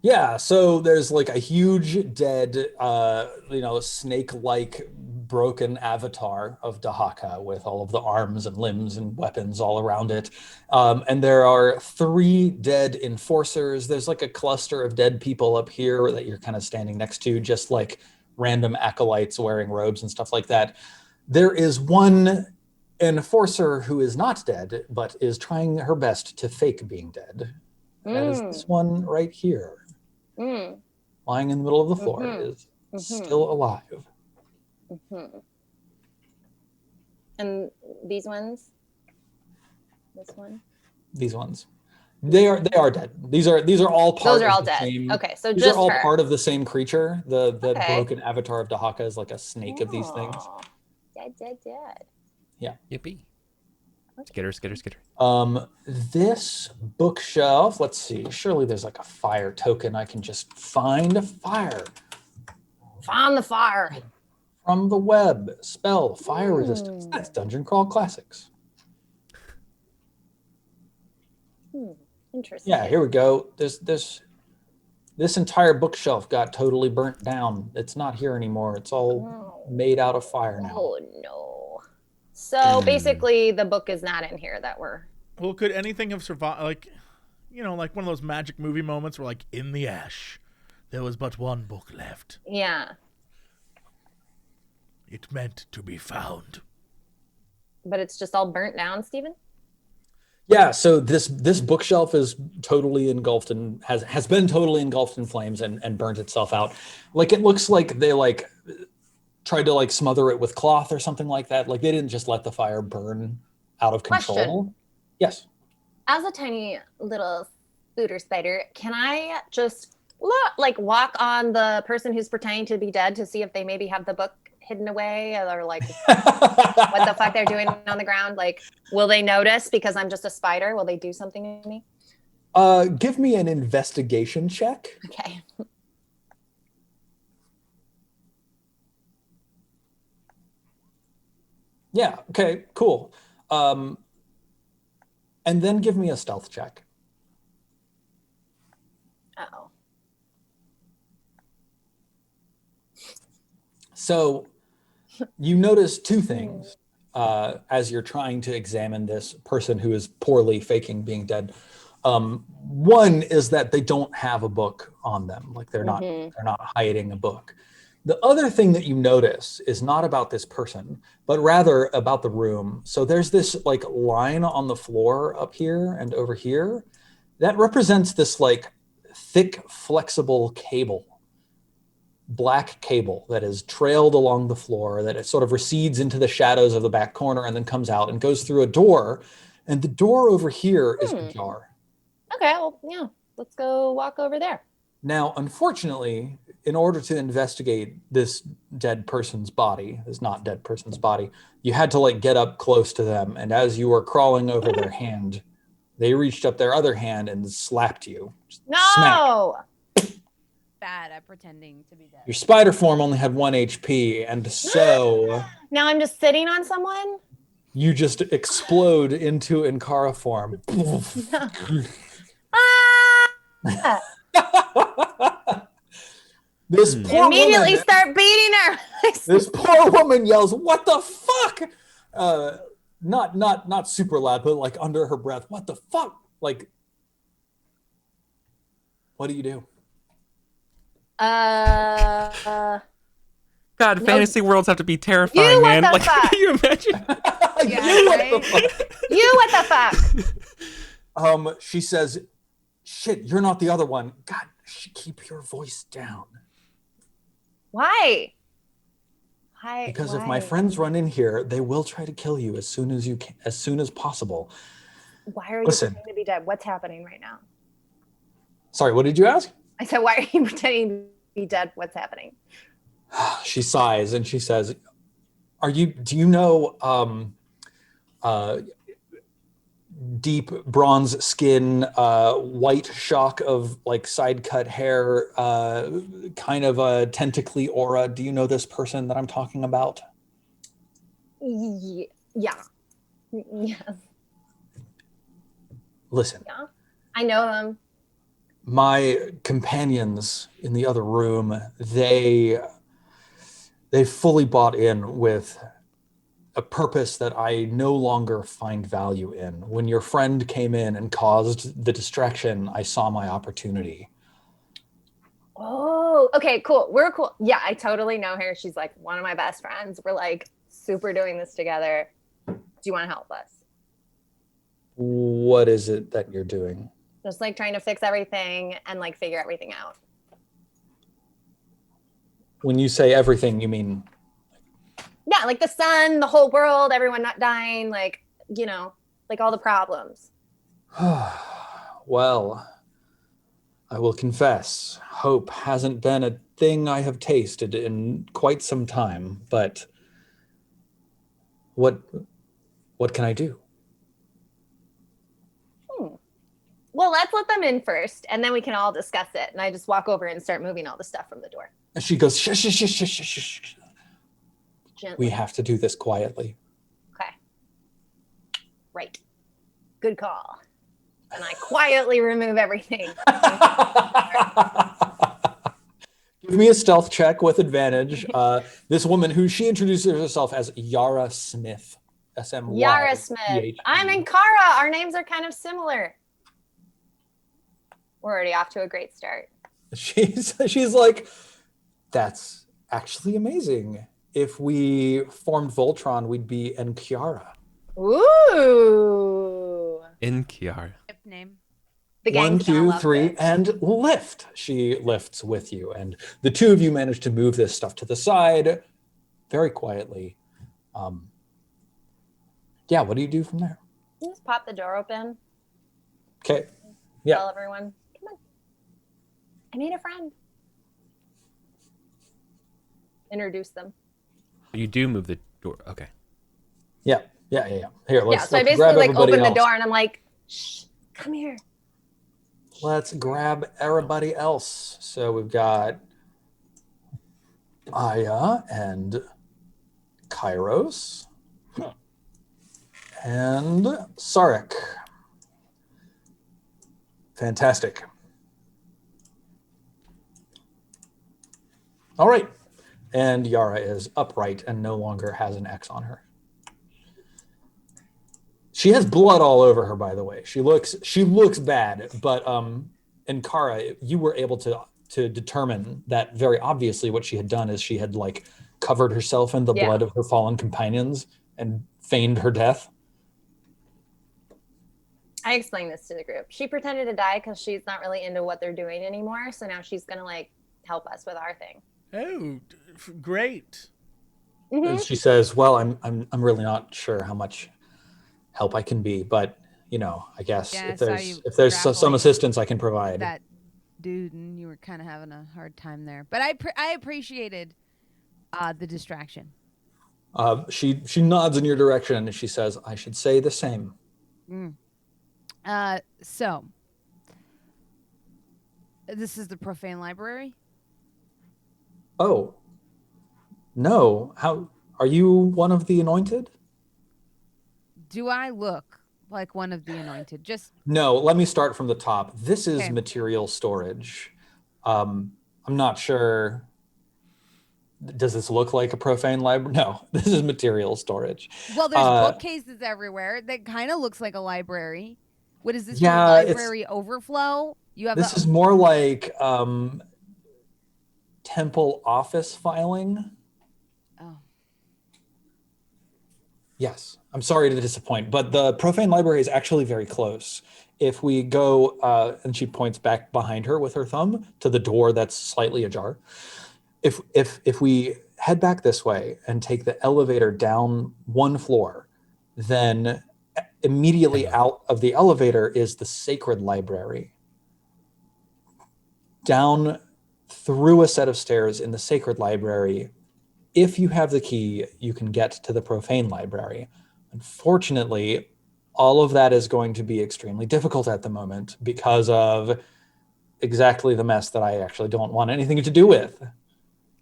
Yeah, so there's like a huge dead, snake-like broken avatar of Dahaka with all of the arms and limbs and weapons all around it. And there are 3 dead enforcers. There's like a cluster of dead people up here that you're kind of standing next to, just like random acolytes wearing robes and stuff like that. There is one enforcer who is not dead, but is trying her best to fake being dead. That is this one right here. Lying in the middle of the floor is still alive. And these ones? This one? These ones. They are dead. These are all part. Those are all of the dead. Same, Okay, so these just are all her. part of the same creature. The Okay. broken avatar of Dahaka is like a snake of these things. Dead. Yeah. Yippee. Skitter. This bookshelf. Let's see. Surely there's like a fire token. I can just find a fire. Found the fire. From the web. Spell fire resistance. That's Dungeon Crawl Classics. Interesting. Yeah, here we go. This entire bookshelf got totally burnt down. It's not here anymore. It's all made out of fire now. Oh no. So basically the book is not in here that we're Well, could anything have survived, like, like one of those magic movie moments where, like, in the ash, there was but one book left. Yeah. It meant to be found. But it's just all burnt down, Stephen? Yeah, so this bookshelf is totally engulfed and has been totally engulfed in flames and burnt itself out. Like, it looks like they like tried to like smother it with cloth or something like that. Like, they didn't just let the fire burn out of control. Question. Yes. As a tiny little spooter spider, can I just walk on the person who's pretending to be dead to see if they maybe have the book hidden away, or like what the fuck they're doing on the ground? Like, will they notice because I'm just a spider? Will they do something to me? Give me an investigation check. Okay. Yeah, okay, cool. And then give me a stealth check. Uh-oh. So you notice two things as you're trying to examine this person who is poorly faking being dead. One is that they don't have a book on them, like they're not hiding a book. The other thing that you notice is not about this person, but rather about the room. So there's this like line on the floor up here and over here that represents this like thick, flexible cable. Black cable that is trailed along the floor, that it sort of recedes into the shadows of the back corner and then comes out and goes through a door. And the door over here is ajar. Okay, well, yeah, let's go walk over there. Now, unfortunately, in order to investigate this dead person's body, this not dead person's body, you had to like get up close to them. And as you were crawling over their hand, they reached up their other hand and slapped you. No! Smack. Bad at pretending to be dead. Your spider form only had 1 HP, and so Now I'm just sitting on someone? you just explode into Ankara form. Ah! This poor Immediately woman, start beating her. this poor woman yells, "What the fuck?" Not super loud, but like under her breath, "What the fuck?" Like, what do you do? God, fantasy worlds have to be terrifying, man. What the Like, fuck? can you imagine? You what the fuck? She says, "Shit, you're not the other one." God, keep your voice down. Why? Because if my friends run in here, they will try to kill you as soon as possible. Why are you Listen. pretending to be dead? What's happening right now? Sorry, what did you ask? I said, why are you pretending to be dead? What's happening? She sighs and she says, do you know deep bronze skin, white shock of like side cut hair, kind of a tentacly aura? Do you know this person that I'm talking about? Yeah. Yes. Listen. Yeah. I know them. My companions in the other room, they fully bought in with a purpose that I no longer find value in. When your friend came in and caused the distraction, I saw my opportunity. Oh, okay, cool. We're cool. Yeah, I totally know her. She's like one of my best friends. We're like super doing this together. Do you want to help us? What is it that you're doing? Just like trying to fix everything and like figure everything out. When you say everything, you mean? Yeah, like the sun, the whole world, everyone not dying, like, like all the problems. Well, I will confess, hope hasn't been a thing I have tasted in quite some time, but what can I do? Well, let's let them in first, and then we can all discuss it. And I just walk over and start moving all the stuff from the door. And she goes, shh, shh, shh, shh, shh, shh. Gently. We have to do this quietly. Okay. Right. Good call. And I quietly remove everything. Give me a stealth check with advantage. This woman who she introduces herself as Yara Smith. S-M-Y. Yara Smith. I'm Ankara. Our names are kind of similar. We're already off to a great start. She's like, that's actually amazing. If we formed Voltron, we'd be Enkiara. Ooh. Inkiar. Name. The 1, gang's gonna 2, love 3, this. and lift. She lifts with you, and the two of you manage to move this stuff to the side very quietly. Yeah, what do you do from there? You just pop the door open. Okay. Yeah. Tell everyone, come on. I made a friend. Introduce them. You do move the door. Okay. Yeah. Here, let's So I grab basically like everybody open the else. door and I'm like, shh, come here. Let's grab everybody else. So we've got Aya and Kairos and Sarek. Fantastic. All right. And Yara is upright and no longer has an X on her. She has blood all over her, by the way. She looks bad, but Ankara, you were able to determine that very obviously what she had done is she had like covered herself in the blood of her fallen companions and feigned her death. I explained this to the group. She pretended to die because she's not really into what they're doing anymore. So now she's gonna like help us with our thing. Oh, great. Mm-hmm. And she says, "Well, I'm really not sure how much help I can be, but you know, I guess if there's some assistance I can provide." That dude, and you were kind of having a hard time there, but I appreciated the distraction. She nods in your direction and she says, "I should say the same." So this is the Profane Library. Oh, no. How are you one of the anointed? Do I look like one of the anointed? Just no. Let me start from the top. This is okay. Material storage. I'm not sure. Does this look like a profane library? No, this is material storage. Well, there's bookcases everywhere. That kind of looks like a library. What is this? Yeah, library overflow? You have this is more like temple office filing. Oh. Yes, I'm sorry to disappoint, but the profane library is actually very close. If we go, and she points back behind her with her thumb to the door that's slightly ajar. If we head back this way and take the elevator down one floor, then immediately out of the elevator is the sacred library. Down through a set of stairs in the sacred library, if you have the key, you can get to the profane library. Unfortunately, all of that is going to be extremely difficult at the moment because of exactly the mess that I actually don't want anything to do with.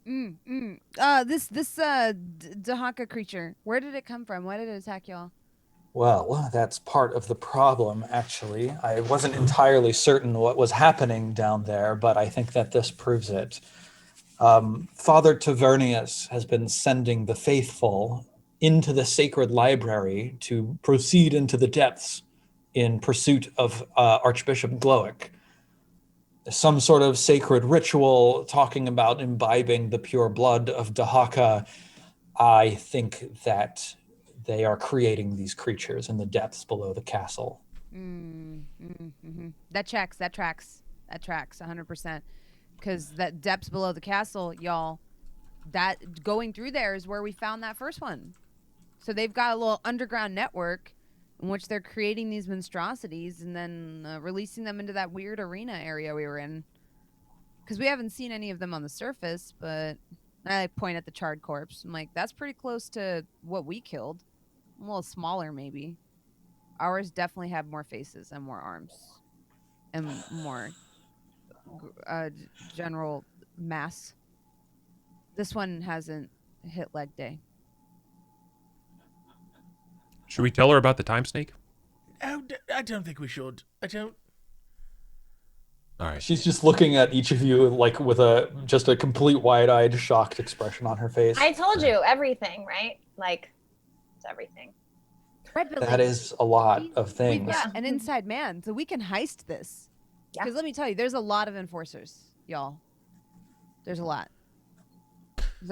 This Dahaka creature, where did it come from? Why did it attack y'all? Well, that's part of the problem, actually. I wasn't entirely certain what was happening down there, but I think that this proves it. Father Tavernius has been sending the faithful into the sacred library to proceed into the depths in pursuit of Archbishop Gloic. Some sort of sacred ritual talking about imbibing the pure blood of Dahaka. I think that they are creating these creatures in the depths below the castle. That tracks 100%. Because that depths below the castle, y'all, that going through there is where we found that first one. So they've got a little underground network. in which they're creating these monstrosities and then releasing them into that weird arena area we were in. Because we haven't seen any of them on the surface, but I point at the charred corpse. I'm like, that's pretty close to what we killed. A little smaller, maybe. Ours definitely have more faces and more arms and more general mass. This one hasn't hit leg day. Should we tell her about the time snake? I don't think we should. I don't. All right. She's just looking at each of you like with just a complete wide-eyed, shocked expression on her face. I told you everything, right? Like, it's everything. That is a lot of things. We've got an inside man, so we can heist this. Because let me tell you, there's a lot of enforcers, y'all. There's a lot.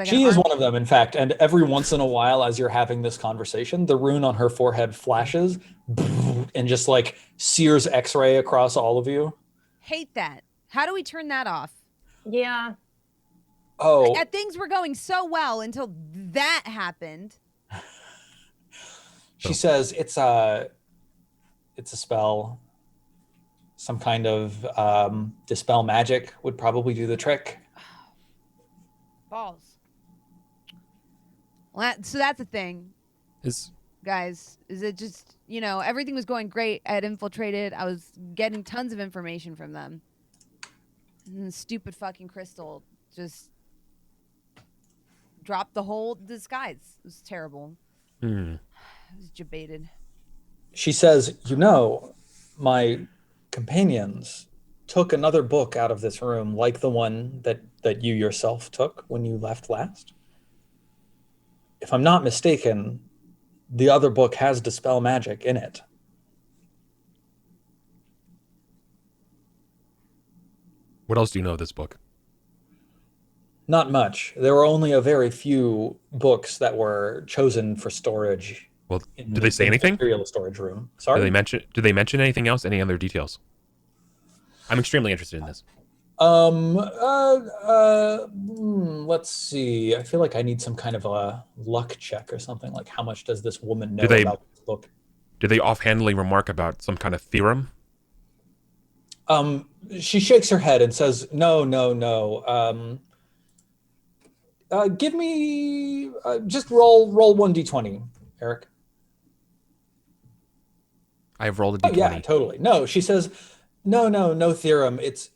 She is one of them, in fact, and every once in a while, as you're having this conversation, the rune on her forehead flashes and just like sears X-ray across all of you. Hate that. How do we turn that off? Yeah. Oh. Things were going so well until that happened. She says it's a spell. Some kind of dispel magic would probably do the trick. Balls. Well, so that's the thing. Guys, is it just, everything was going great. I had infiltrated. I was getting tons of information from them. And the stupid fucking Crystal just dropped the whole disguise. It was terrible. I was debated. She says, my companions took another book out of this room, like the one that you yourself took when you left last. If I'm not mistaken, the other book has dispel magic in it. What else do you know of this book? Not much. There were only a very few books that were chosen for storage. Well, did they say anything? Material storage room. Sorry. Did they mention anything else? Any other details? I'm extremely interested in this. Let's see. I feel like I need some kind of a luck check or something. Like, how much does this woman know about this book? Do they offhandedly remark about some kind of theorem? She shakes her head and says, no. Give me, just roll 1d20, Eric. I've rolled a d20. Oh, yeah, totally. No, she says, no theorem. It's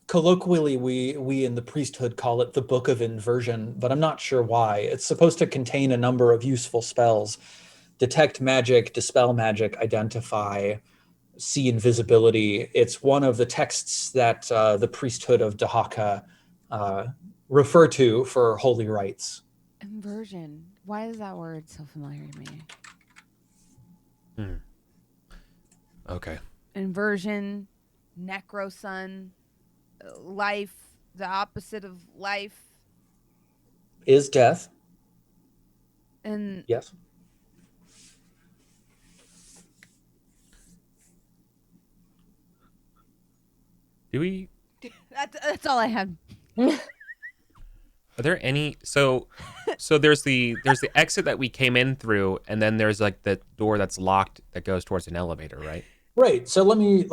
colloquially, we in the priesthood call it the Book of Inversion, but I'm not sure why. It's supposed to contain a number of useful spells: detect magic, dispel magic, identify, see invisibility. It's one of the texts that the priesthood of Dahaka refer to for holy rites. Inversion. Why is that word so familiar to me? Okay. Inversion, necrosun, life, the opposite of life. Is death. And yes. Do we? That's all I had. Are there any? So there's the exit that we came in through, and then there's like the door that's locked that goes towards an elevator, right? Right. So let me.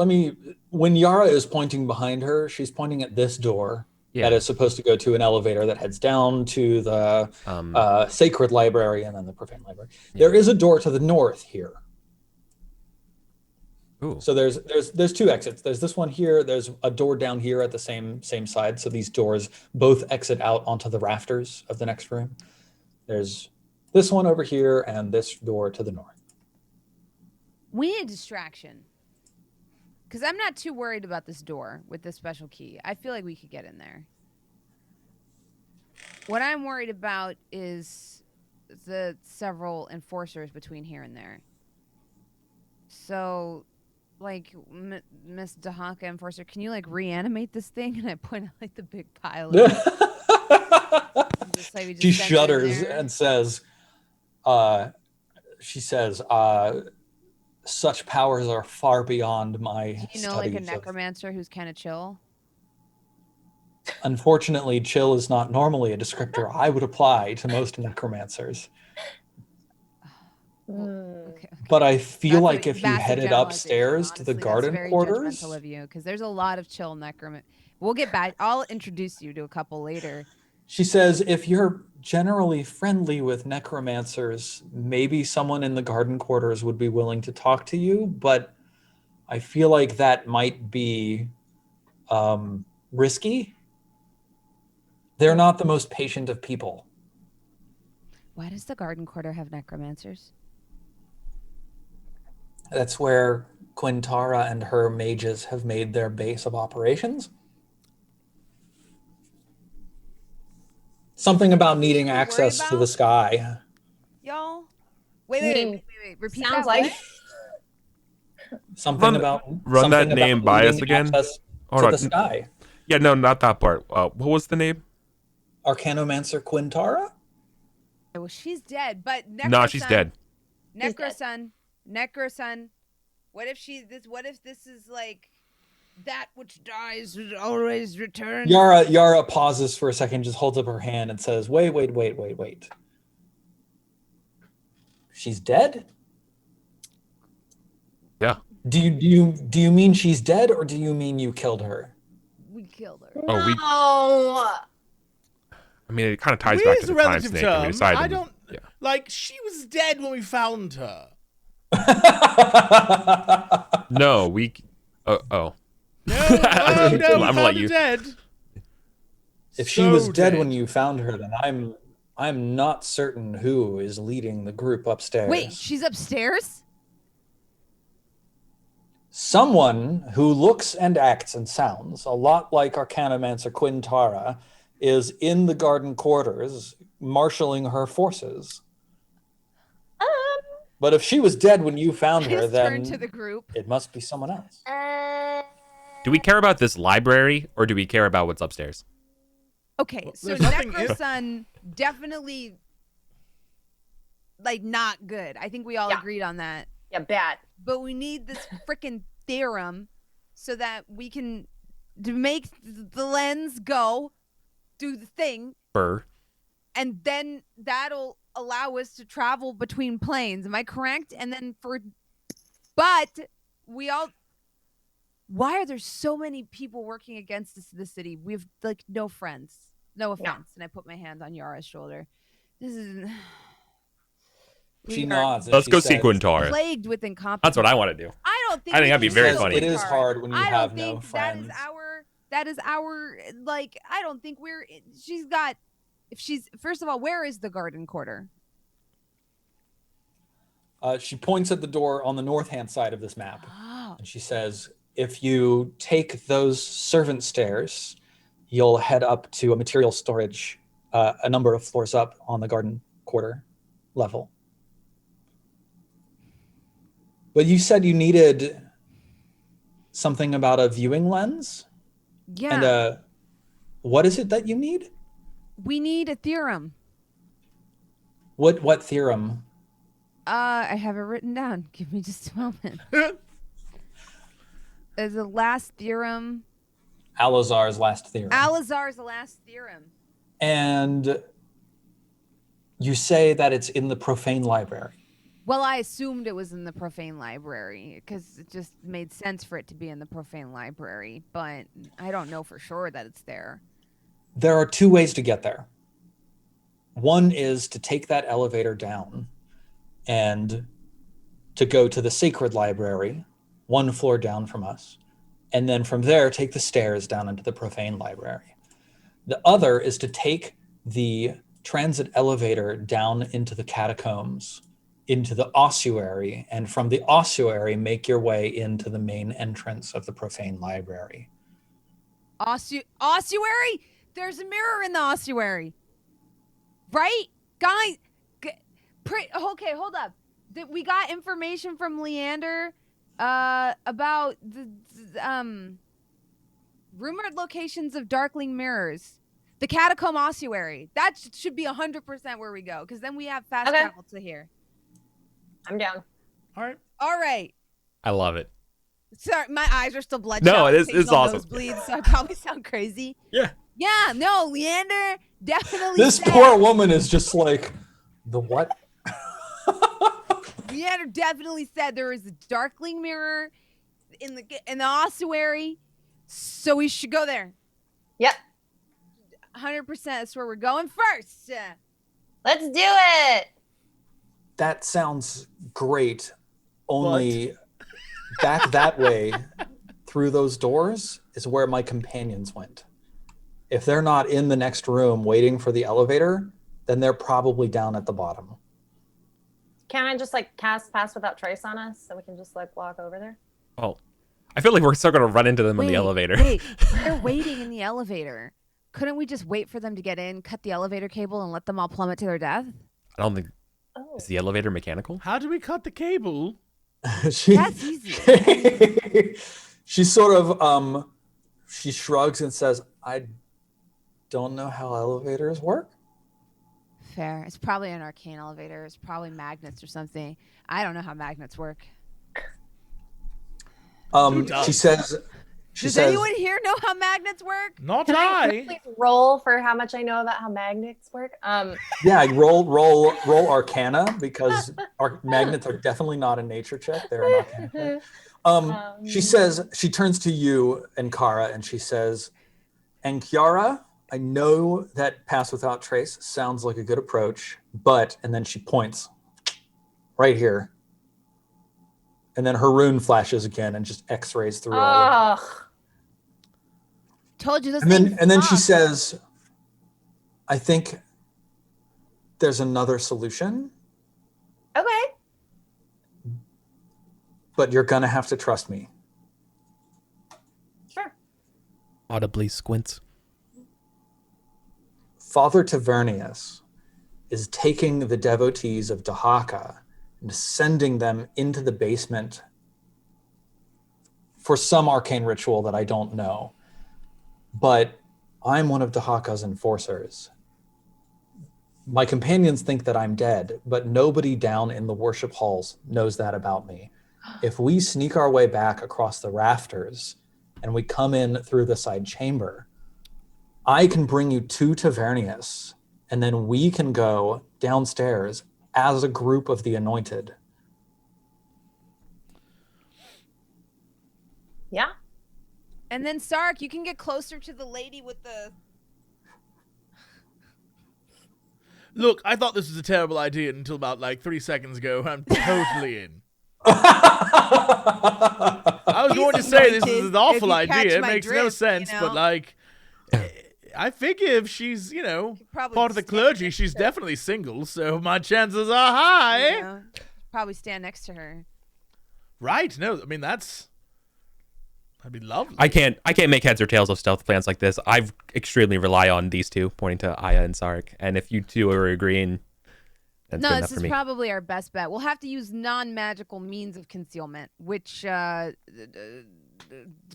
When Yara is pointing behind her, she's pointing at this door that is supposed to go to an elevator that heads down to the sacred library and then the profane library. Yeah. There is a door to the north here. Ooh. So there's two exits. There's this one here. There's a door down here at the same side. So these doors both exit out onto the rafters of the next room. There's this one over here and this door to the north. We need a distraction. Because I'm not too worried about this door with this special key. I feel like we could get in there. What I'm worried about is the several enforcers between here and there. So, like, Miss Dahaka Enforcer, can you, like, reanimate this thing? And I point out, like, the big pile of it. She shudders and says, such powers are far beyond my studies. You know, like a necromancer who's kind of chill? Unfortunately, chill is not normally a descriptor I would apply to most necromancers. Okay. But I feel That's like a if you massive headed generalization, upstairs to the honestly. garden That's very quarters, judgmental of you, because there's a lot of chill necromancer. We'll get back. I'll introduce you to a couple later. she says, if you're generally friendly with necromancers, maybe someone in the garden quarters would be willing to talk to you, but I feel like that might be risky. They're not the most patient of people. Why does the garden quarter have necromancers? That's where Quintara and her mages have made their base of operations. Something about needing access to the sky. Y'all? Wait. Repeat Sounds that. like Something about run that name by us again. Access Hold to on. the sky. Yeah, no, not that part. What was the name? Arcanomancer Quintara? Well, she's dead, but No, she's dead. Necrosun. What if this is like that which dies always returns? Yara pauses for a second, just holds up her hand and says, wait. She's dead? Yeah. Do you mean she's dead, or do you mean you killed her? We killed her. no. I mean, it kind of ties back to the time relative snake. And we term. decided, I don't yeah. like. She was dead when we found her. No, we. Oh. No, I'm we gonna found let her you. dead. If she was dead when you found her, then I'm not certain who is leading the group upstairs. Wait, she's upstairs? Someone who looks and acts and sounds a lot like Arcanomancer Quintara is in the garden quarters marshaling her forces. But if she was dead when you found her, then to the group. It must be someone else. Do we care about this library, or do we care about what's upstairs? Okay, so there's nothing- Necrosun definitely like not good. I think we all agreed on that. Yeah, bad. But we need this freaking theorem so that we can make the lens go, do the thing, Burr. and then that'll allow us to travel between planes. Am I correct? And then but we all. Why are there so many people working against us in the city? We have like no friends. No offense. And I put my hand on Yara's shoulder. This is. She nods. Let's go see Quintara. Plagued with incompetence. That's what I want to do. I don't think. I think that'd be very says funny. It is hard when you have no think friends. that is our like. I don't think we're. She's got. If she's first of all, where is the garden quarter? She points at the door on the north-hand side of this map, Oh. and she says, "If you take those servant stairs, you'll head up to a material storage, a number of floors up on the garden quarter level." But you said you needed something about a viewing lens? Yeah. And what is it that you need? We need a theorem. What theorem? I have it written down. Give me just a moment. There's the last theorem. Alazar's last theorem. Alazar's the last theorem. And you say that it's in the profane library. Well, I assumed it was in the profane library because it just made sense for it to be in the profane library, but I don't know for sure that it's there. There are two ways to get there. One is to take that elevator down and to go to the sacred library, one floor down from us, and then from there take the stairs down into the profane library. The other is to take the transit elevator down into the catacombs, into the ossuary, and from the ossuary make your way into the main entrance of the profane library. Ossuary? There's a mirror in the ossuary. Right? Guys, okay, hold up. We got information from Leander about the rumored locations of darkling mirrors. The catacomb ossuary. That should be 100% where we go, because then we have fast travel to here. I'm down. All right. I love it. Sorry, my eyes are still bloodshot. No, it's awesome. Nosebleeds, so I probably sound crazy. Yeah. Yeah, no, Leander definitely. This poor woman is just like, the what? Leander definitely said there is a darkling mirror in the ossuary, so we should go there. Yep. 100%. That's where we're going first. Let's do it. That sounds great. Only back that way through those doors is where my companions went. If they're not in the next room waiting for the elevator, then they're probably down at the bottom. Can I just like cast Pass Without Trace on us so we can just like walk over there? Oh, I feel like we're still gonna run into them in the elevator. Wait, they're waiting in the elevator. Couldn't we just wait for them to get in, cut the elevator cable, and let them all plummet to their death? I don't think. Is the elevator mechanical? How do we cut the cable? That's easy. She sort of she shrugs and says, I don't know how elevators work. Fair. It's probably an arcane elevator. It's probably magnets or something. I don't know how magnets work. She says. Does anyone here know how magnets work? Not Can I I. please roll for how much I know about how magnets work? Yeah, roll Arcana because magnets are definitely not a nature check. They're an Arcana check. She says, she turns to you and Kara and she says, and Kiara, I know that Pass Without Trace sounds like a good approach, but, and then she points right here. And then her rune flashes again and just X-rays through all of it. Told you this. And then she says, I think there's another solution. Okay. But you're gonna have to trust me. Sure. Audibly squints. Father Tavernius is taking the devotees of Dahaka and sending them into the basement for some arcane ritual that I don't know. But I'm one of Dahaka's enforcers. My companions think that I'm dead, but nobody down in the worship halls knows that about me. If we sneak our way back across the rafters and we come in through the side chamber, I can bring you to Tavernius, and then we can go downstairs as a group of the anointed. Yeah. And then Sark, you can get closer to the lady with the. Look, I thought this was a terrible idea until about like 3 seconds ago. I'm totally in. I was going to say this is an awful idea. It makes no sense, but like, I figure if she's, part of the clergy, she's definitely single, so my chances are high. Probably stand next to her. Right? No, I mean that'd be lovely. I can't make heads or tails of stealth plans like this. I extremely rely on these two, pointing to Aya and Sark. And if you two are agreeing, that's good enough for me. This is probably our best bet. We'll have to use non-magical means of concealment, which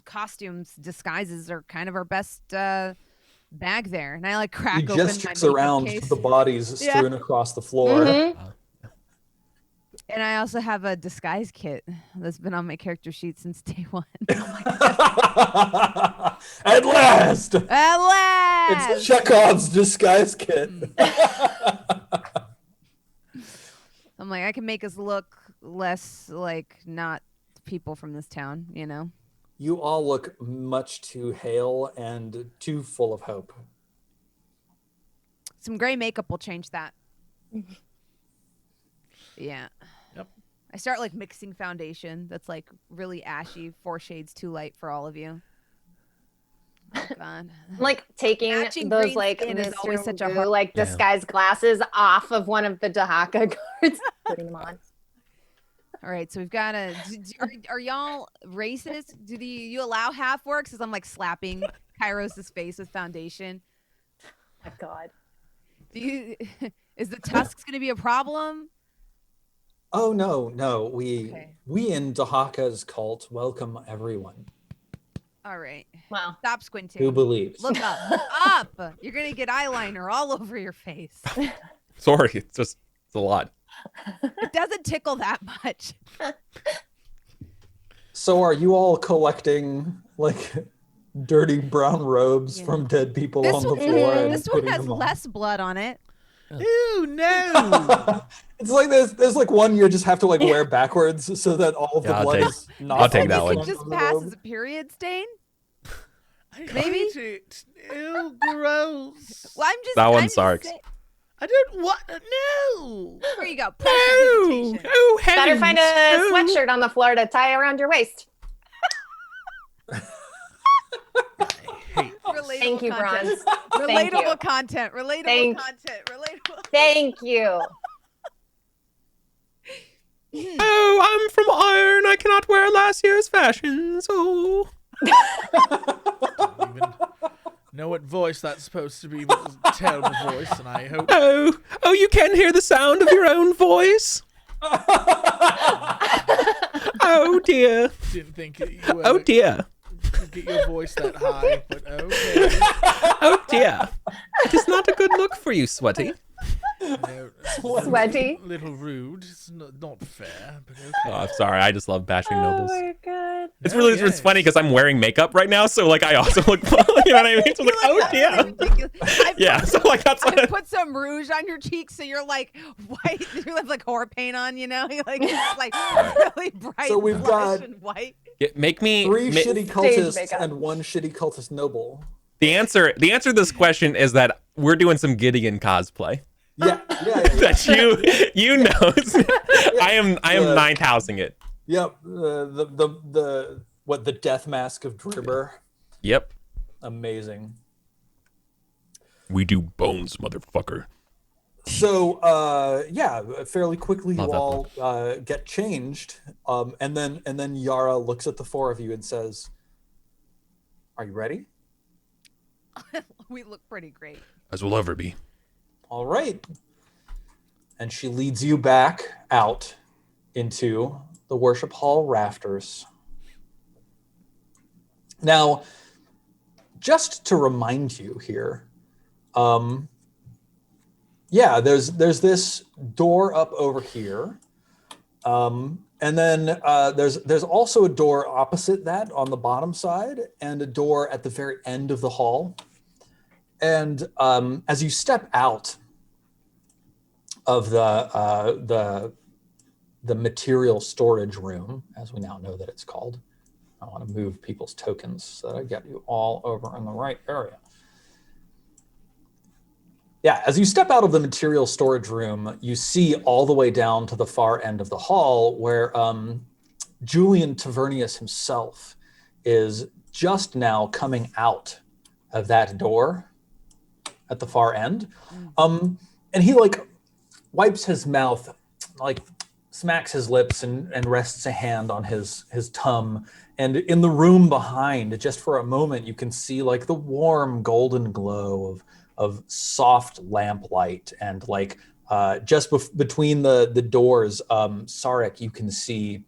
costumes, disguises are kind of our best bag there. And I like crack open my gestures around case. the bodies strewn across the floor. Mm-hmm. And I also have a disguise kit that's been on my character sheet since day one. At last! At last! It's Chekhov's disguise kit. I'm like, I can make us look less like not people from this town, You all look much too hale and too full of hope. Some gray makeup will change that. Yeah. Yep. I start like mixing foundation that's like really ashy, 4 shades too light for all of you. Oh God. Like taking Matching those green like skin is always such a hard- like disguise glasses off of one of the Dahaka guards, putting them on. All right, so we've got are y'all racist? Do you allow half works? Because I'm like slapping Kairos' face with foundation. My God. Is the tusks going to be a problem? Oh no. We in Dahaka's cult welcome everyone. All right. Wow. Stop squinting. Who believes? Look up. You're going to get eyeliner all over your face. Sorry, it's a lot. It doesn't tickle that much. So are you all collecting like dirty brown robes from dead people on the floor? This one has less blood on it. Ooh, no. It's like there's like one you just have to like wear backwards so that all of the blood is not. I'll take that one. It just pass as a period stain. Maybe. It. Ew, gross. Well, I'm just. That one's Sark's. I don't want. No. There you go. No. Prestidigitation. Oh, heavens. Better find a sweatshirt on the floor to tie around your waist. Relatable Thank you, content. Bronze. Thank Relatable you. content. Relatable content. Relatable. Thank you. Oh, I'm from iron. I cannot wear last year's fashions. Oh. Don't even know what voice that's supposed to be, but it's a terrible voice, and I hope. Oh, you can hear the sound of your own voice. Oh dear. Didn't think you Oh dear. get your voice that high, but okay. Oh dear. It is not a good look for you, Sweaty. No, Sweaty. Little rude. It's not fair, but okay. Oh, I'm sorry. I just love bashing nobles. Oh my god. It's really it's funny because I'm wearing makeup right now, so like I also look. You know what I mean? So I'm like, oh dear. Yeah. So like that's. I put some rouge on your cheeks, so you're like white. You have like horror paint on, you know? You're like it's like really bright. So we've got and white. Make me 3 shitty cultists makeup. and 1 shitty cultist noble. The answer to this question is that we're doing some Gideon cosplay. Yeah. That you know. I am ninth housing it. Yep. The death mask of Dribber. Yep. Amazing. We do bones, motherfucker. So fairly quickly Love you that all get changed. And then Yara looks at the 4 of you and says, "Are you ready?" We look pretty great. As we'll ever be. All right. And she leads you back out into the worship hall rafters. Now, just to remind you here, there's this door up over here. And then there's also a door opposite that on the bottom side and a door at the very end of the hall. And as you step out of the material storage room, as we now know that it's called, I want to move people's tokens so that I get you all over in the right area. Yeah, as you step out of the material storage room, you see all the way down to the far end of the hall where Julian Tavernius himself is just now coming out of that door at the far end. And he like wipes his mouth, like smacks his lips and rests a hand on his tum. And in the room behind, just for a moment, you can see like the warm golden glow of soft lamplight, and like just between the doors, Sarek, you can see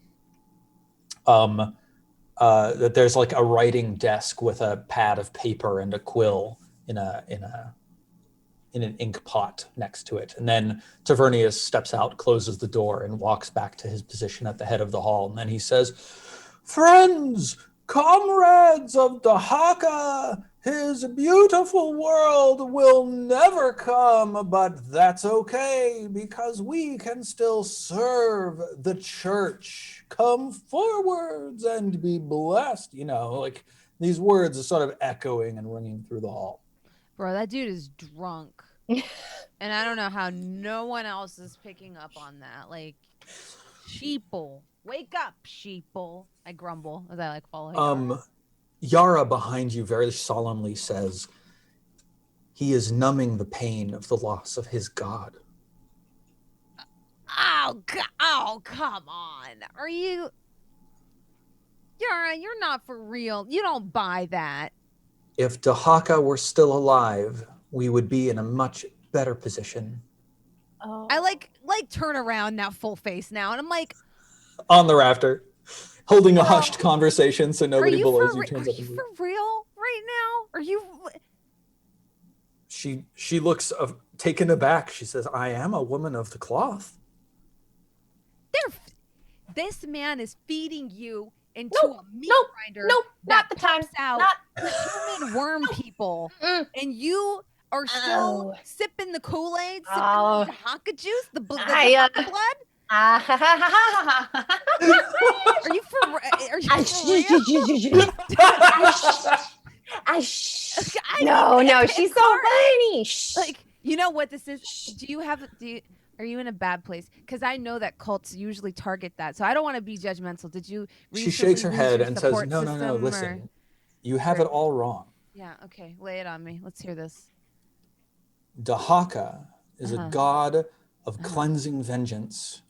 that there's like a writing desk with a pad of paper and a quill in an ink pot next to it. And then Tavernius steps out, closes the door, and walks back to his position at the head of the hall. And then he says, "Friends, comrades of Dahaka, his beautiful world will never come, but that's okay because we can still serve the church. Come forwards and be blessed." You know, like these words are sort of echoing and ringing through the hall. Bro, that dude is drunk. And I don't know how no one else is picking up on that. Like, sheeple. Wake up, sheeple. I grumble as I like follow Yara behind you very solemnly says, "He is numbing the pain of the loss of his god." Oh, come on. Are you... Yara, you're not for real. You don't buy that. If Dahaka were still alive, we would be in a much better position. Oh. I like turn around now, full face now, and I'm like... On the rafter, holding a hushed conversation so nobody below you turns up. Are you for real right now? Are you... She looks taken aback. She says, "I am a woman of the cloth." This man is feeding you into Nope, a meat grinder. Nope, that not the time. pumps out Not human worm people, and you are still sipping the Kool-Aid, sipping the Dahaka juice, the blood. Are you for real? No, she's so funny. Like, you know what this is? Are you in a bad place? Because I know that cults usually target that. So I don't want to be judgmental. Did you She shakes her head and says, no, system, listen. You have it all wrong. Yeah, okay. Lay it on me. Let's hear this. Dahaka is a god of cleansing vengeance.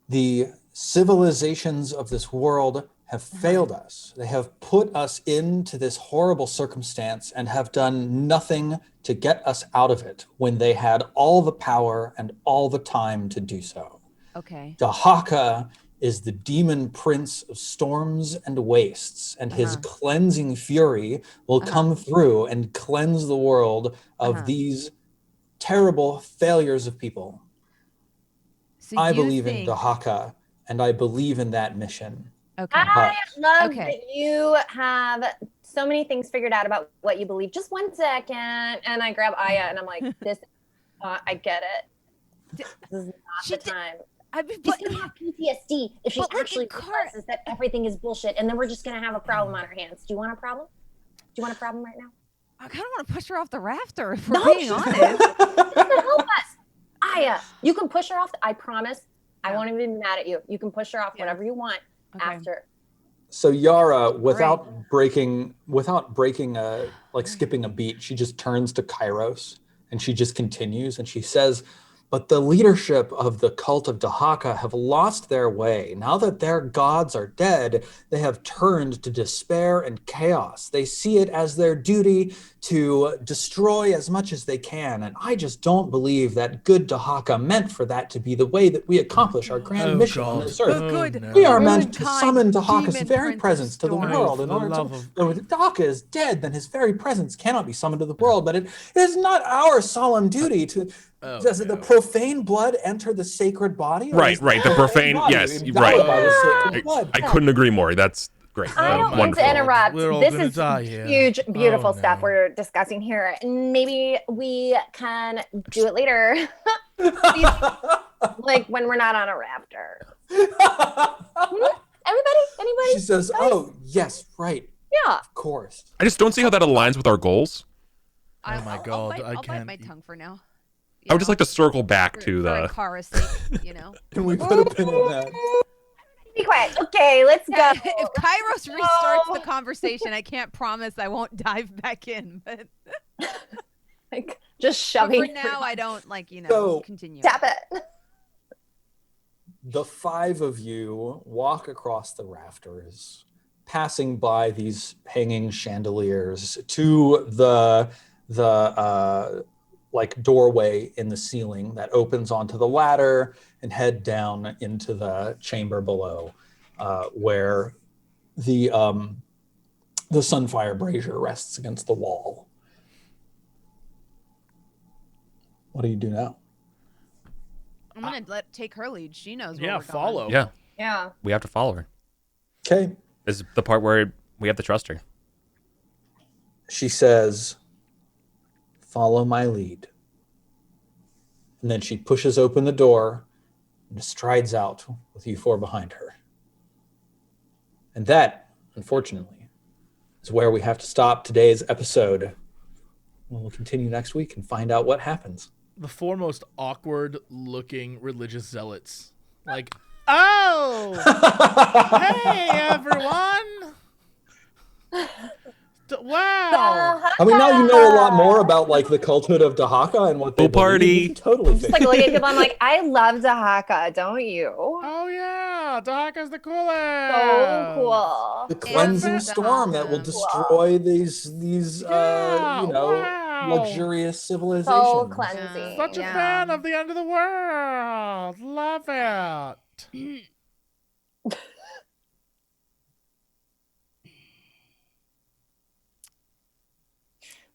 The civilizations of this world have failed us. They have put us into this horrible circumstance and have done nothing to get us out of it when they had all the power and all the time to do so. Okay. Dahaka is the demon prince of storms and wastes, and his cleansing fury will come through and cleanse the world of these terrible failures of people. So I believe in Dahaka, and I believe in that mission. Okay. I love that you have so many things figured out about what you believe. Just 1 second. And I grab Aya and I'm like, I get it. This is not the time. She's going to have PTSD if she actually realizes that everything is bullshit. And then we're just going to have a problem on our hands. Do you want a problem? Do you want a problem right now? I kind of want to push her off the rafter, if we're being honest. This can help us. Aya, you can push her off. I promise. I won't even be mad at you. You can push her off whatever you want. After. So Yara, without breaking, skipping a beat, she just turns to Kairos and she just continues and she says, but the leadership of the cult of Dahaka have lost their way. Now that their gods are dead, they have turned to despair and chaos. They see it as their duty to destroy as much as they can. And I just don't believe that good Dahaka meant for that to be the way that we accomplish our grand mission on this earth. We are meant to summon Dahaka's very presence to the world. In order to, if Dahaka is dead, then his very presence cannot be summoned to the world. But it is not our solemn duty to... Does the profane blood enter the sacred body? Right. The profane, yes, right. I couldn't agree more. That's great. I don't want to interrupt. This is huge, beautiful stuff we're discussing here. Maybe we can do it later. Like when we're not on a raptor. Anybody? She says, oh, yes, right. Yeah. Of course. I just don't see how that aligns with our goals. Oh my God. I'll bite my tongue for now. I would just like to circle back to the... Kara's sake, you know. Can we put a pin in that? Be quiet. Okay, let's go. If Kairos restarts the conversation, I can't promise I won't dive back in. But like just shoving. But for now, I don't continue. Tap it. The 5 of you walk across the rafters, passing by these hanging chandeliers to the doorway in the ceiling that opens onto the ladder and head down into the chamber below, where the Sunfire brazier rests against the wall. What do you do now? I'm gonna take her lead. She knows where we're going. Follow. Yeah. We have to follow her. Okay. This is the part where we have to trust her. She says, follow my lead. And then she pushes open the door and strides out with you 4 behind her. And that, unfortunately, is where we have to stop today's episode. We'll continue next week and find out what happens. The 4 most awkward looking religious zealots. Like, oh! Hey, everyone! Wow! I mean, now you know a lot more about the culthood of Dahaka and what they party. Totally. Just looking at people, I'm like, I love Dahaka, don't you? Oh yeah, Dahaka's the coolest. So cool. The cleansing storm that will destroy these luxurious civilizations. So cleansing. Such a fan of the end of the world. Love it.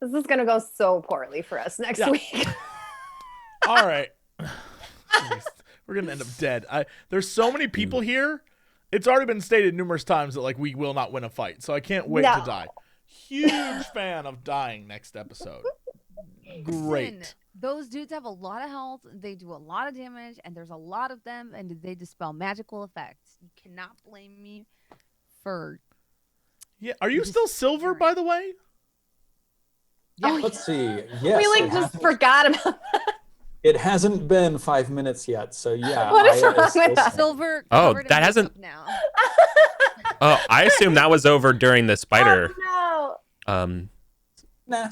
This is gonna go so poorly for us next week. All right. Jeez. We're gonna end up dead. There's so many people here. It's already been stated numerous times that we will not win a fight, so I can't wait to die. Huge fan of dying next episode. great. Listen, those dudes have a lot of health. They do a lot of damage, and there's a lot of them, and they dispel magical effects. You cannot blame me for. Yeah, are you still silver, by the way? Yeah. Let's see. Yes, we like just forgot about that. It hasn't been 5 minutes yet, so yeah. What is wrong with still that? Silver. Oh, covered in that hasn't- makeup now. Oh, I assume that was over during the spider. Oh, Nah.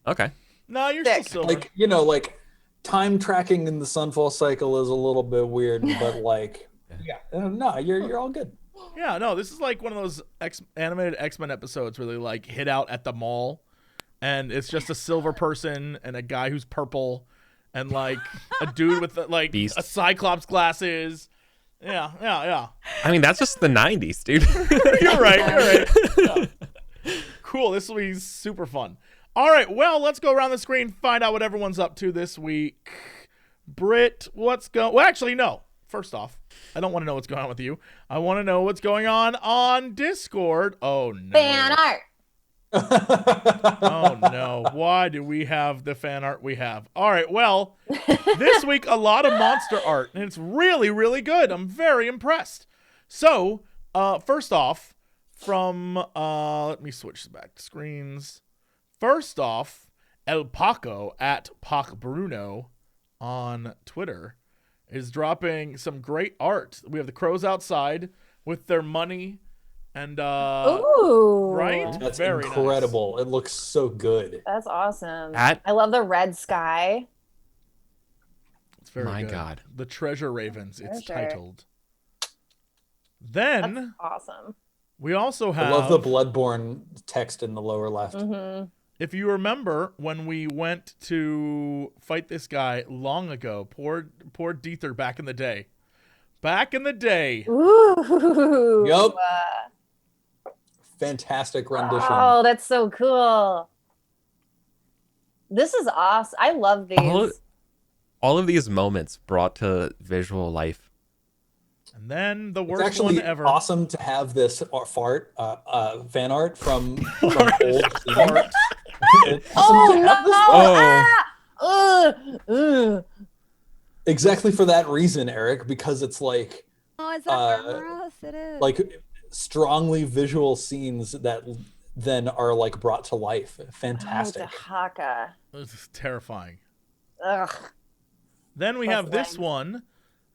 Okay. No, you're Sick. still silver. Like, like time tracking in the Sunfall Cycle is a little bit weird, but like, yeah, no, you're all good. Yeah, no, this is like one of those animated X-Men episodes where they like hit out at the mall, and it's just a silver person and a guy who's purple, and like a dude with like Beast. a Cyclops glasses. Yeah. I mean, that's just the 90s, dude. You're right. Yeah. Cool. This will be super fun. All right. Well, let's go around the screen, find out what everyone's up to this week. Britt, what's going? Well, actually, no. First off, I don't want to know what's going on with you. I want to know what's going on Discord. Oh no. fan art. Oh no. Why do we have the fan art we have? All right. Well, this week a lot of monster art, and it's really, really good. I'm very impressed. So, first off, from let me switch back to screens. First off, El Paco at Pac Bruno on Twitter is dropping some great art. We have the crows outside with their money and Ooh. right? That's Very incredible. It looks so good. That's awesome. That- I love the red sky. It's very My good. God. The Treasure Ravens, it's Treasure. titled. Then That's awesome. we also have I love the Bloodborne text in the lower left. Mm-hmm. if you remember when we went to fight this guy long ago, poor Diether back in the day. Ooh. Yup. Fantastic rendition. Oh, that's so cool. This is awesome. I love these. All of these moments brought to visual life. And then the It's worst actually one ever. awesome to have this fan art from old scenes. It's awesome Oh to no! have this Ah! exactly for that reason, Eric, because it's like Oh, is that Barbaros? It is. like strongly visual scenes that then are like brought to life. Fantastic. Oh, Tahaka. This is terrifying. Ugh. Then we Those have this limbs. one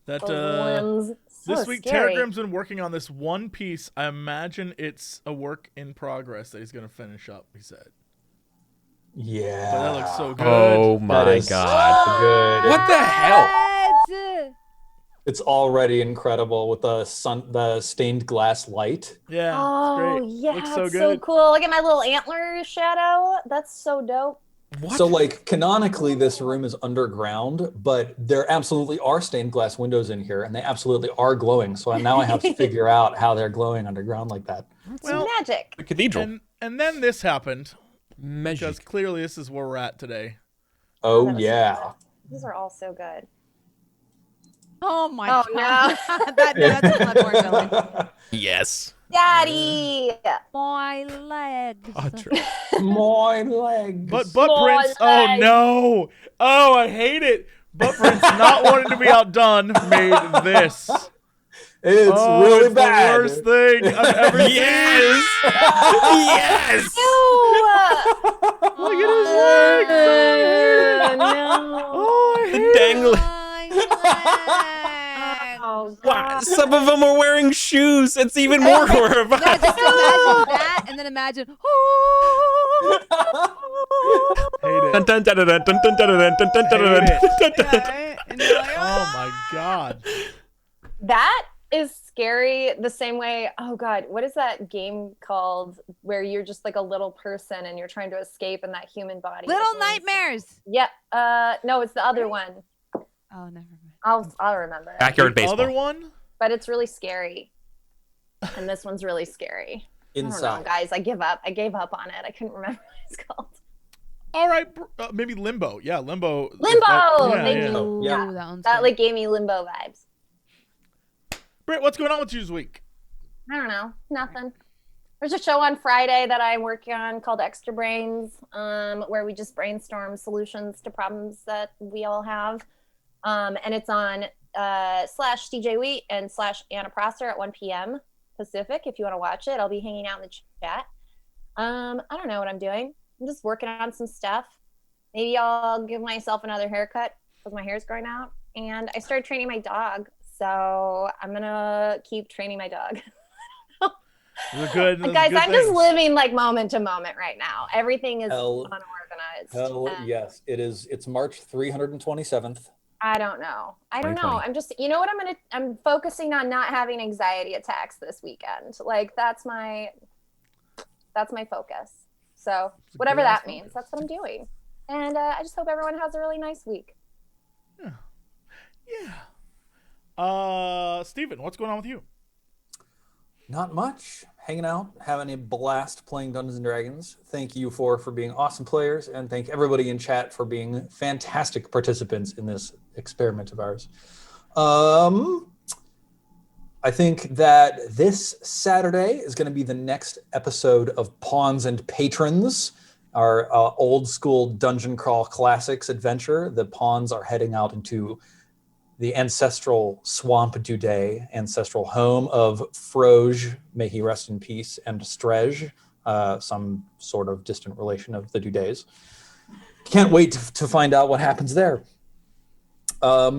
that Those limbs. So this week scary. Telegram's been working on this one piece. I imagine it's a work in progress that he's going to finish up, he said. Yeah. But that looks so good. Oh That my is god. so good. What the hell? What? It's already incredible with the stained glass light. Yeah, Oh it's great. yeah, Looks so it's good. so cool. Look at my little antler shadow. That's so dope. What? So like canonically this room is underground, but there absolutely are stained glass windows in here and they absolutely are glowing. So now I have to figure out how they're glowing underground like that. Well, Magic. The cathedral. and then this happened because Magic. clearly this is where we're at today. Oh That was so yeah. good. These are all so good. Oh my Oh, god. That's a Bloodborne villain. Yes. Daddy. My legs. My legs. But Small Prince, oh legs. no. Oh, I hate it. But Prince not wanting to be outdone made this. it's Oh, really it's bad. the worst thing I've ever seen. Yes. Yes. Ew. Look at his legs. Oh, no. Oh, I hate it. Dangling. Oh, Wow. God. Some of them are wearing shoes. It's even more No, horrifying. just imagine that, and then imagine. Hate it. Dun, dun, dun, dun, dun, dun, dun, dun, dun, dun, dun, dun, dun, dun, dun. Right? And you're like, Oh my God. That is scary the same way. Oh God, what is that game called where you're just like a little person and you're trying to escape in that human body? Little Which one's- Nightmares. Yep. No, it's the other one. Oh, never mind. I'll remember. Backyard The other baseball. one? But it's really scary. And this one's really scary. I don't know, Inside. guys. I give up. I gave up on it. I couldn't remember what it's called. All right, maybe Limbo. Yeah, Limbo. Limbo! Yeah, Thank yeah. you. Ooh, Yeah. that one's That good. like gave me limbo vibes. Britt, what's going on with you this week? I don't know. Nothing. There's a show on Friday that I'm working on called Extra Brains, where we just brainstorm solutions to problems that we all have. And it's on /DJ Wheat and /Anna Prosser at 1 p.m. Pacific. If you want to watch it, I'll be hanging out in the chat. I don't know what I'm doing. I'm just working on some stuff. Maybe I'll give myself another haircut because my hair's growing out. And I started training my dog. So I'm going to keep training my dog. Guys, I'm just living like moment to moment right now. Everything is unorganized. Yes, it is. It's March 327th. I don't know. I'm just, you know what I'm focusing on not having anxiety attacks this weekend. Like that's my focus. So whatever that means, that's what I'm doing. And I just hope everyone has a really nice week. Yeah. Steven, what's going on with you? Not much. Hanging out, having a blast playing Dungeons and Dragons. Thank you for being awesome players, and thank everybody in chat for being fantastic participants in this experiment of ours. I think that this Saturday is going to be the next episode of Pawns and Patrons, our old school dungeon crawl classics adventure. The pawns are heading out into the ancestral swamp Duday, ancestral home of Froge, may he rest in peace, and Strej, some sort of distant relation of the Dudays. Can't wait to find out what happens there. I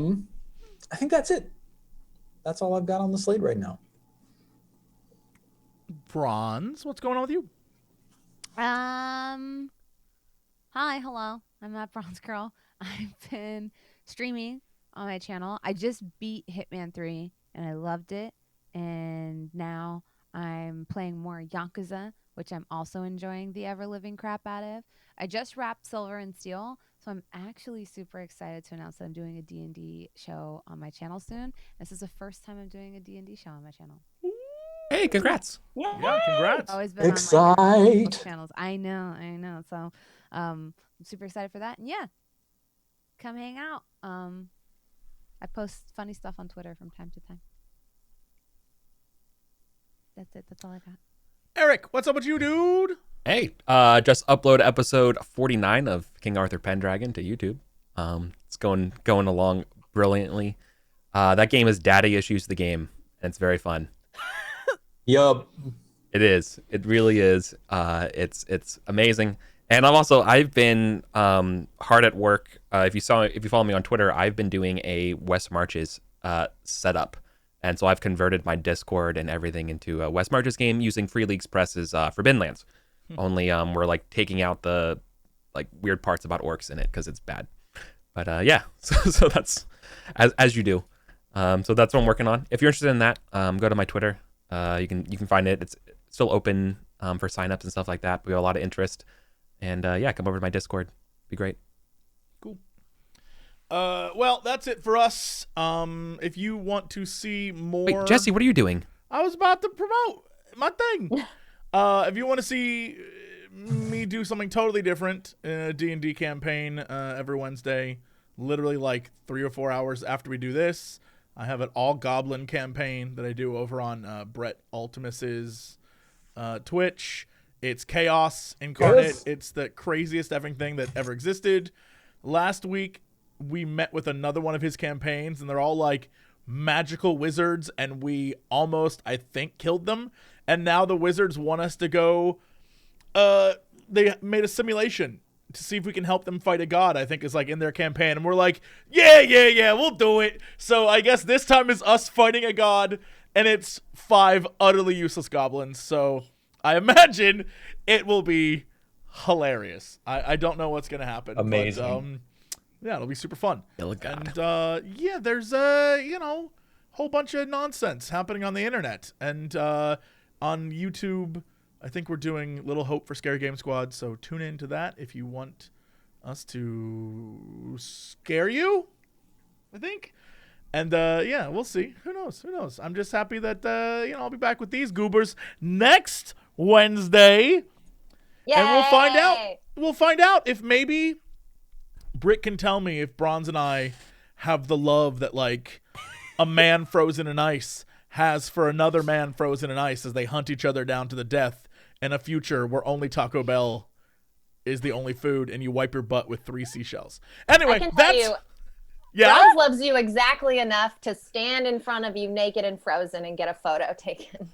think that's it. That's all I've got on the slate right now. Bronze, what's going on with you? Hi, hello. I'm that Bronze Girl. I've been streaming on my channel. I just beat Hitman 3 and I loved it. And now I'm playing more Yakuza, which I'm also enjoying the ever-living crap out of. I just wrapped Silver and Steel, so I'm actually super excited to announce that I'm doing a D&D show on my channel soon. This is the first time I'm doing a D&D show on my channel. Hey, congrats. Yeah, congrats. Always been Excite. on my channels. I know. So I'm super excited for that. And yeah, come hang out. I post funny stuff on Twitter from time to time. That's it. That's all I got. Eric, what's up with you, dude? Hey, just upload episode 49 of King Arthur Pendragon to YouTube. It's going along brilliantly. That game is daddy issues the game, and it's very fun. Yup. It is. It really is. It's amazing. And I've been hard at work. If you follow me on Twitter, I've been doing a West Marches setup, and so I've converted my Discord and everything into a West Marches game using Free League Express's Forbidden Lands. Only we're like taking out the like weird parts about orcs in it because it's bad. But yeah, so that's as you do. So that's what I'm working on. If you're interested in that, go to my Twitter. You can find it. It's still open for signups and stuff like that. We have a lot of interest. And yeah, come over to my Discord. Be great. Cool. Well, that's it for us. If you want to see more... Wait, Jesse, what are you doing? I was about to promote my thing. If you want to see me do something totally different in a D&D campaign every Wednesday, literally like 3 or 4 hours after we do this, I have an all-goblin campaign that I do over on Brett Ultimus's Twitch. It's chaos incarnate. Yes. It's the craziest effing thing that ever existed. Last week, we met with another one of his campaigns, and they're all like magical wizards, and we almost, I think, killed them. And now the wizards want us to go. They made a simulation to see if we can help them fight a god, I think is like in their campaign. And we're like, yeah, we'll do it. So I guess this time is us fighting a god, and it's 5 utterly useless goblins. So I imagine it will be hilarious. I don't know what's going to happen. Amazing. But, yeah, it'll be super fun. God. And yeah, there's a whole bunch of nonsense happening on the internet. And on YouTube, I think we're doing Little Hope for Scary Game Squad. So tune into that if you want us to scare you, I think. And yeah, we'll see. Who knows? I'm just happy that I'll be back with these goobers next Wednesday. Yay! And we'll find out if maybe Britt can tell me if Bronze and I have the love that like a man frozen in ice has for another man frozen in ice as they hunt each other down to the death in a future where only Taco Bell is the only food and you wipe your butt with 3 seashells. Anyway, I can tell you, yeah. Bronze loves you exactly enough to stand in front of you naked and frozen and get a photo taken.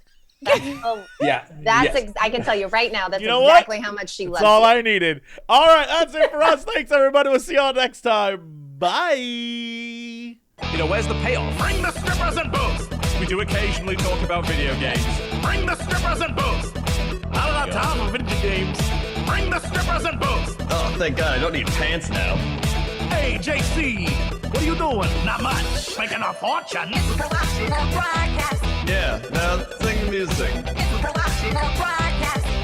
I can tell you right now, that's exactly how much she loves you. That's all you. I needed. All right, that's it for us. Thanks, everybody. We'll see y'all next time. Bye. You know, where's the payoff? Bring the strippers and booze. We do occasionally talk about video games. Bring the strippers and booze. Out of time for video games. Bring the strippers and booze. Oh, thank God, I don't need pants now. Hey, JC, what are you doing? Not much. Making a fortune. Yeah, now sing the music.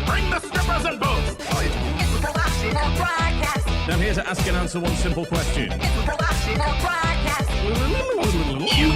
Bring the strippers and booze. I'm here to ask and answer one simple question. You